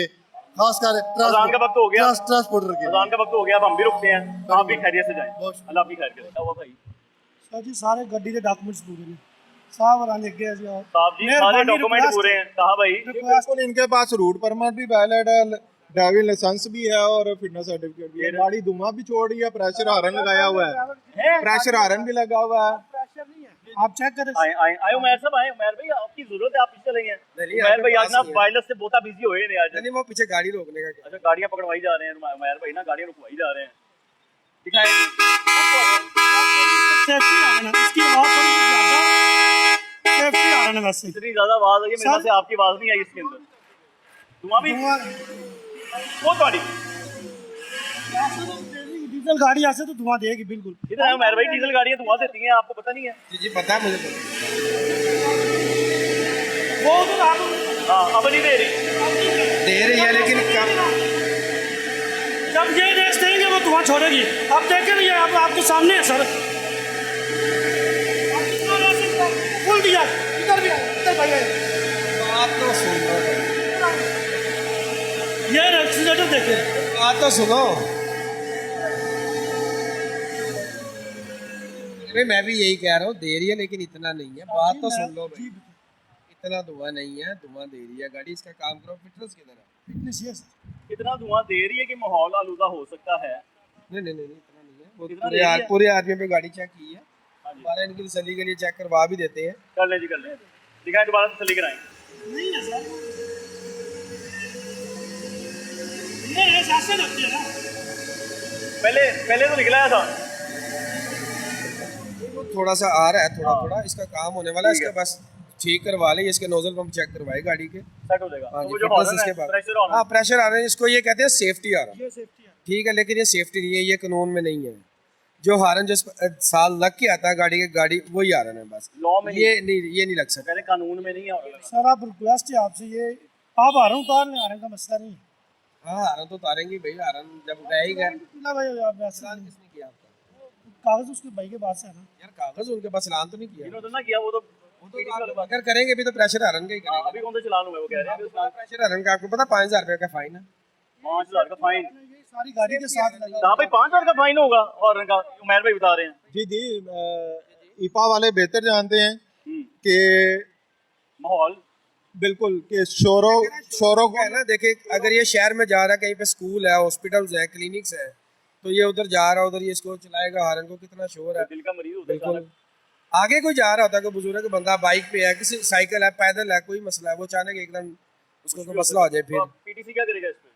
खासकर अजान का वक्त हो गया, ट्रांसपोर्टर के अजान का वक्त हो गया, अब हम भी रुकते हैं, आप भी खैरियत से जाएं, अल्लाह आपकी खैर करे। क्या हुआ भाई सर जी सारे गड्डी के डॉक्यूमेंट्स पूरे ने साहब और आने गए जी साहब जी सारे डॉक्यूमेंट पूरे हैं कहा भाई? बिल्कुल इनके पास रूट परमिट भी वैलिड है, ड्राइविंग लाइसेंस भी है और फिटनेस सर्टिफिकेट भी है। गाड़ी धुआं भी छोड़ रही है, प्रेशर हार्न लगाया हुआ है, प्रेशर हार्न भी लगा हुआ है। प्रेशर नहीं है आप चेक करें। आए उमर साहब, आए उमर भाई, आपकी जरूरत है, आप पीछे चलेंगे। उमर भाई आज ना वायरलेस से बहुत बिजी हुए हैं आज। नहीं वो पीछे गाड़ी रोकने का क्या? अच्छा गाड़ियां पकड़वाई जा रहे हैं उमर भाई ना, गाड़ियां रुकवाई जा रहे हैं, दिखाएं सेफ्टी आ रहा है इसकी आवाज थोड़ी ज्यादा सेफ्टी आ रहा है वैसे इतनी ज्यादा आवाज है कि मेरे पास से आपकी आवाज नहीं आई इसके अंदर। धुआं भी वो गाड़ी डीजल गाड़ी ऐसे तो धुआं देगी बिल्कुल। इधर है उमर भाई, डीजल गाड़ियां धुआं देती हैं, आपको पता नहीं है? जी पता है मुझे वो तो हाँ अब नहीं दे रही, दे रही है लेकिन कम। जब ये रेस देंगे वो धुआं छोड़ेगी। आप देखें नहीं है आपके सामने है सर, खोल दिया इधर भी इधर भाई बात तो सुनो, ये एक्सीलेटर देखें, बात तो सुनो। अरे मैं भी यही कह रहा हूँ, दे रही है लेकिन इतना नहीं है, बात तो सुन लो भाई, इतना धुआं नहीं है, धुआं दे रही है गाड़ी, इसका काम करो। फिटनेस किधर है? फिटनेस ये सर इतना धुआं दे रही है कि माहौल आलूदा हो सकता है। नहीं नहीं नहीं इतना नहीं है, वो कितना दे रही है? पूरे आदमी पे गाड़ी चेक की है, हमारा इनकी तसल्ली के लिए चेक करवा भी देते हैं। कर ले जी, कर ले, दिखाएं दोबारा तसल्ली कराएं। नहीं है सर, ये रेस ऐसे लगती है ना, पहले तो निकलाया था, थोड़ा सा आ रहा है, थोड़ा थोड़ा इसका काम होने वाला है, इसका बस ठीक करवा ले, इसके नोजल पंप चेक करवाए गाड़ी के, सेट हो जाएगा। हाँ तो जी, वो जो फिटनेस हॉर्न इसके है, बाद प्रेशर ऑन हाँ प्रेशर आ रहा है, इसको ये कहते हैं सेफ्टी आ रहा है, ये सेफ्टी है। ठीक है, लेकिन ये सेफ्टी नहीं है, ये कानून में नहीं है। जो हारन जिस साल लग के आता है गाड़ी के, गाड़ी वही आ रहा है बस, लॉ में ये नहीं लग सकता। पहले कानून में नहीं है। सर आप रिक्वेस्ट है आपसे, ये आप आ रहा हूँ उतार ले, आ रहे का मसला नहीं है। हाँ हारन तो उतारेंगे भाई, हारन जब गए ही गए। ना भाई आप वैसे चलान किसने किया आपका? कागज उसके भाई के पास है ना यार कागज उनके पास चलान तो नहीं किया, इन्होंने तो ना किया, वो तो अगर करेंगे भी तो प्रेशर हारन का ही करेंगे। अभी कौन सा चलान हुआ है वो कह रहे हैं? प्रेशर हारन का आपको पता 5000 रुपये का फाइन है। 5000 का फाइन? ये सारी गाड़ी के साथ लगा। कहाँ भाई 5000 का फाइन होगा? और का उमर भाई बता रहे हैं। जी जी ईपा वाले बेहतर जानते हैं कि माहौल बिल्कुल कि शोरों है ना, देखिए अगर ये शहर में जा रहा है, कहीं पे स्कूल है, हॉस्पिटल्स है, क्लिनिक्स है, तो ये उधर जा रहा है, उधर ये इसको चलाएगा, हारन को कितना शोर है, दिल का मरीज होता है। बिल्कुल। आगे कोई जा रहा होता है, कोई बुजुर्ग बंदा बाइक पे है, किसी साइकिल है, पैदल है, कोई मसला है, वो अचानक एकदम उसको कोई मसला हो जाए, फिर पीटीसी क्या करेगा इस पे?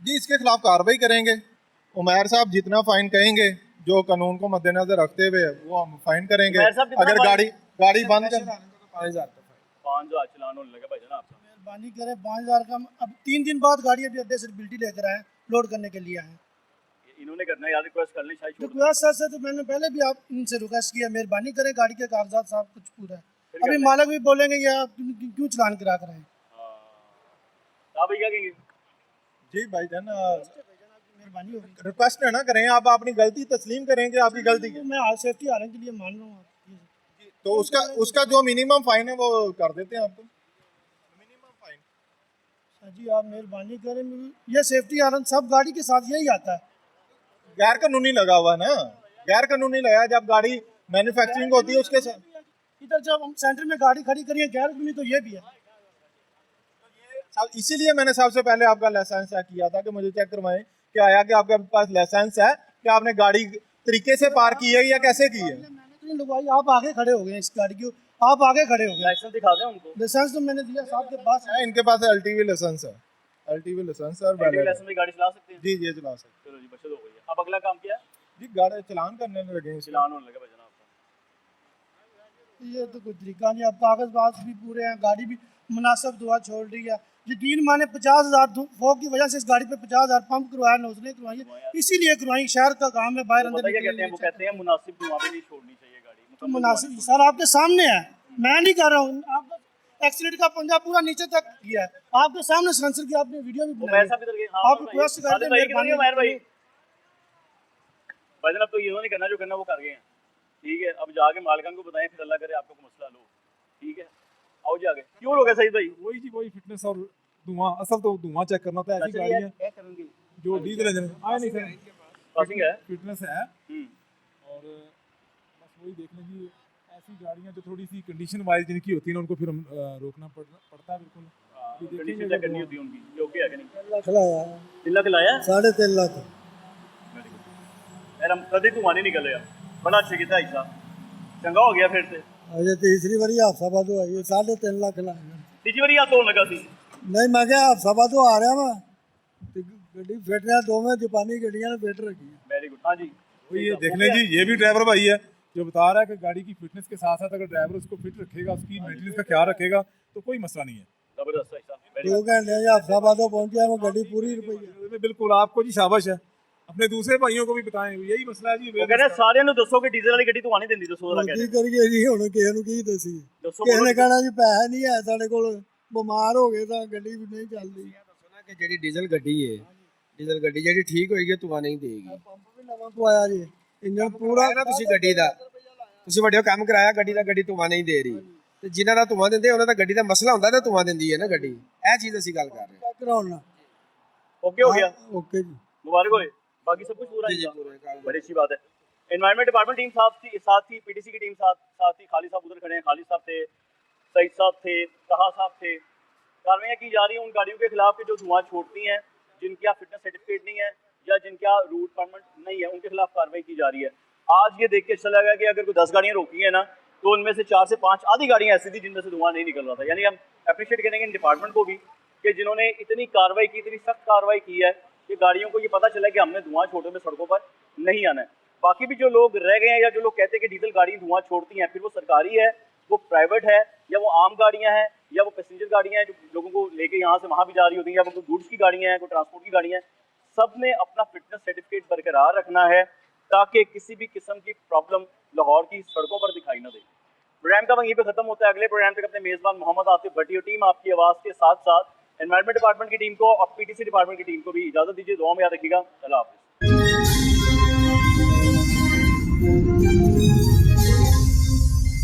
जी इसके खिलाफ कार्रवाई करेंगे। उमैर साहब जितना फाइन कहेंगे, जो कानून को मद्देनजर रखते हुए वो हम फाइन करेंगे। उमैर साहब कितना अगर फाइन? गाड़ी बंद कर 5000 का फाइन। 5000 चलान होने लगा भाई जनाब। मेहरबानी करें 5000 का। अब 3 दिन बाद गाड़ी अभी अड्डे से बिल्टी लेकर आए, लोड करने के लिए आए। इन्होंने करना है यार, रिक्वेस्ट कर लें शायद छोड़ दें। रिक्वेस्ट सर से तो मैंने पहले भी आप इनसे रिक्वेस्ट किया, मेहरबानी करें गाड़ी के कागजात साहब कुछ पूरा है। फिर क्या अभी मालिक भी बोलेंगे ये आप क्यों चलान करा कर आए। आप भाई क्या कहेंगे? जी भाईजान मेहरबानी होगी, रिक्वेस्ट ना करें, आप अपनी गलती तस्लीम करें कि आपकी गलती है, मैं सेफ्टी आने के लिए मान रहा हूँ। तो उसका जो मिनिमम फाइन है वो कर देते हैं आपको। मिनिमम फाइन सर जी आप मेहरबानी करें, ये सेफ्टी आरन सब गाड़ी के साथ यही आता है। गैर कानूनी लगा हुआ ना, गैर कानूनी लगा, जब गाड़ी मैन्युफैक्चरिंग होती है उसके साथ। इधर जब हम सेंटर में गाड़ी खड़ी करिए गैर कानूनी, तो ये भी है। इसीलिए मैंने सबसे पहले आपका लाइसेंस चेक किया था कि मुझे चेक करवाएं कि आया कि आपके पास लाइसेंस है, कि आपने गाड़ी तरीके से पार की है या कैसे की है। मैंने तो लगवाई, आप आगे खड़े हो गए इस गाड़ी की, आप आगे खड़े हो गए। लाइसेंस दिखा दें उनको। लाइसेंस तो मैंने दिया साहब के पास है। इनके पास एलटीवी लाइसेंस है, एलटीवी लाइसेंस और वैलिड है। लाइसेंस में गाड़ी चला सकते हैं? जी ये चला सकते चलो जी, बचत हो गई है। अब अगला काम क्या है? जी गाड़ी चलान करने लगे हैं। चलान होने लगा भाई जनाब। ये तो कोई तरीका नहीं, अब कागज बाज भी पूरे हैं, गाड़ी भी मुनासिब दुआ छोड़ रही है। यकीन माने 50,000 फौक की वजह से इस गाड़ी पे 50,000 पंप करवाया, नोजलें करवाई, इसीलिए करवाई। शहर का काम है, बाहर अंदर क्या कहते हैं, वो कहते हैं मुनासिब धुआं भी नहीं छोड़नी चाहिए गाड़ी, तो मुनासिब सर आपके सामने है, मैं नहीं कर रहा हूँ। आपका एक्सीडेंट का पंजा पूरा नीचे तक किया है, आपके सामने सेंसर की आपने वीडियो भी बनाई है। आप रिक्वेस्ट करते हैं मेहरबानी भाईजान, अब तो ये नहीं करना, जो करना वो कर गए हैं, ठीक है। अब जाके मालिकान को बताएं, फिर अल्लाह करे आपको कोई मसला लो, ठीक है। आओ जाके क्यों लोग सही भाई, वही जी वही फिटनेस और धुआं, असल तो धुआं चेक करना होता है। ऐसी गाड़ियाँ जो डीजल इंजन आए नहीं सर, पासिंग है, फिटनेस है, और बस वही देख लें जी। ऐसी गाड़ियाँ जो थोड़ी सी कंडीशन वाइज जिनकी होती है ना, उनको फिर हम रोकना पड़ता है बिल्कुल। कंडीशन चेक करनी होती है उनकी, ये ओके है कि नहीं। खिलाया 3 लाख लाया, 3.5 लाख यार हम कभी धुआं नहीं निकल रहा, बड़ा अच्छे किया ऐसा, चंगा हो गया फिर से। अजे तीसरी बारी हादसा बादो आई है, 3.5 लाख लाया। तीसरी बारी आप तो लगा सी नहीं मैं क्या हादसा बादो आ रहा मैं, गड्डी फिट रहा, दो में जापानी गड्डियां ने फिट रखी है। Very good. हाँ जी, ये देख लें जी, ये भी ड्राइवर भाई है जो बता रहा है कि गाड़ी की फिटनेस के साथ साथ अगर ड्राइवर उसको फिट रखेगा, उसकी मेंटेनेंस का ख्याल रखेगा, तो कोई मसला नहीं है। जबरदस्त ऐसा, 2 घंटे हादसा बादो पहुंचा, वो गड्डी पूरी रुपई है। बिल्कुल, आपको जी शाबाश है, अपने दूसरे भाइयों को भी बताएं, यही मसला है जी। वो कह रहे सारे ਨੂੰ ਦੱਸੋ ਕਿ ਡੀਜ਼ਲ ਵਾਲੀ ਗੱਡੀ ਧੁਆਂ ਨਹੀਂ ਦਿੰਦੀ, ਦੱਸੋ ਜਰਾ ਕੀ ਕਰੀਏ ਜੀ, ਹੁਣ ਕਿਸੇ ਨੂੰ ਕੀ ਦੱਸੀ, ਕਿਸੇ ਨੇ ਕਹਿਣਾ ਜੀ ਪੈਸਾ ਨਹੀਂ ਹੈ ਸਾਡੇ ਕੋਲ, ਬਿਮਾਰ ਹੋ ਗਏ ਤਾਂ ਗੱਡੀ ਵੀ ਨਹੀਂ ਚੱਲਦੀ। ਦੱਸੋ ਨਾ ਕਿ ਜਿਹੜੀ ਡੀਜ਼ਲ ਗੱਡੀ ਹੈ, ਡੀਜ਼ਲ ਗੱਡੀ ਜਿਹੜੀ ਠੀਕ ਹੋਏਗੀ ਧੂਆਂ ਨਹੀਂ ਦੇਗੀ। ਪੰਪ ਵੀ ਨਵਾਂ ਪਵਾਇਆ ਜੀ, ਇੰਜਨ ਪੂਰਾ ਨਾ ਤੁਸੀਂ ਗੱਡੀ ਦਾ, ਤੁਸੀਂ ਵੱਡੇ ਕੰਮ ਕਰਾਇਆ ਗੱਡੀ ਦਾ, ਗੱਡੀ ਧੂਆਂ ਨਹੀਂ ਦੇ ਰਹੀ, ਤੇ ਜਿਨ੍ਹਾਂ ਦਾ ਧੂਆਂ ਦਿੰਦੇ ਉਹਨਾਂ ਦਾ ਗੱਡੀ ਦਾ ਮਸਲਾ ਹੁੰਦਾ ਤੇ ਧੂਆਂ ਦਿੰਦੀ ਹੈ ਨਾ ਗੱਡੀ। ਇਹ ਚੀਜ਼ ਅਸੀਂ ਗੱਲ ਕਰ ਰਹੇ ਹਾਂ। ਕਰਾਉਣਾ ओके हो गया, ਓਕੇ ਜੀ, मुबारक हो, बाकी सब कुछ पूरा है, बड़ी अच्छी बात है। एनवायरमेंट डिपार्टमेंट टीम साथ थी, पीटीसी की टीम साथ थी, खालिद साहब उधर खड़े हैं, खालिद साहब थे, सईद साहब थे, तहा साहब थे। कार्रवाइयाँ की जा रही हैं उन गाड़ियों के खिलाफ के जो धुआं छोड़ती हैं, जिनका फिटनेस सर्टिफिकेट नहीं है या जिनका रूट परमिट नहीं है, उनके खिलाफ कार्रवाई की जा रही है। आज ये देख के अच्छा लगा कि अगर कोई 10 गाड़ियाँ रोकी हैं ना, तो उनमें से 4 से 5 आधी गाड़ियाँ ऐसी थी जिनमें से धुआं नहीं निकल रहा था। यानी हम अप्रिशिएट करेंगे इन डिपार्टमेंट को भी कि जिन्होंने इतनी कार्रवाई की, इतनी सख्त कार्रवाई की है कि गाड़ियों को ये पता चला कि हमने धुआं छोड़ने में सड़कों पर नहीं आना है। बाकी भी जो लोग रह गए हैं या जो लोग कहते हैं कि डीजल गाड़ी धुआं छोड़ती हैं, फिर वो सरकारी है, वो प्राइवेट है, या वो आम गाड़ियां हैं, या वो पैसेंजर गाड़ियां हैं जो लोगों को लेके यहाँ से वहाँ भी जा रही होती हैं, या वो गुड्स की गाड़ियां हैं, कोई ट्रांसपोर्ट की गाड़ियां हैं, सब ने अपना फिटनेस सर्टिफिकेट बरकरार रखना है ताकि किसी भी किस्म की प्रॉब्लम लाहौर की सड़कों पर दिखाई न दे। प्रोग्राम का वहीं पे खत्म होता है। अगले प्रोग्राम तक अपने मेज़बान मोहम्मद आतिफ भट्टी और टीम आपकी आवाज़ के साथ साथ एनवायरमेंट डिपार्टमेंट की टीम को और पीटीसी डिपार्टमेंट की टीम को भी इजाज़त दीजिए। दुआ में याद रखिएगा। अल्लाह हाफ़िज़।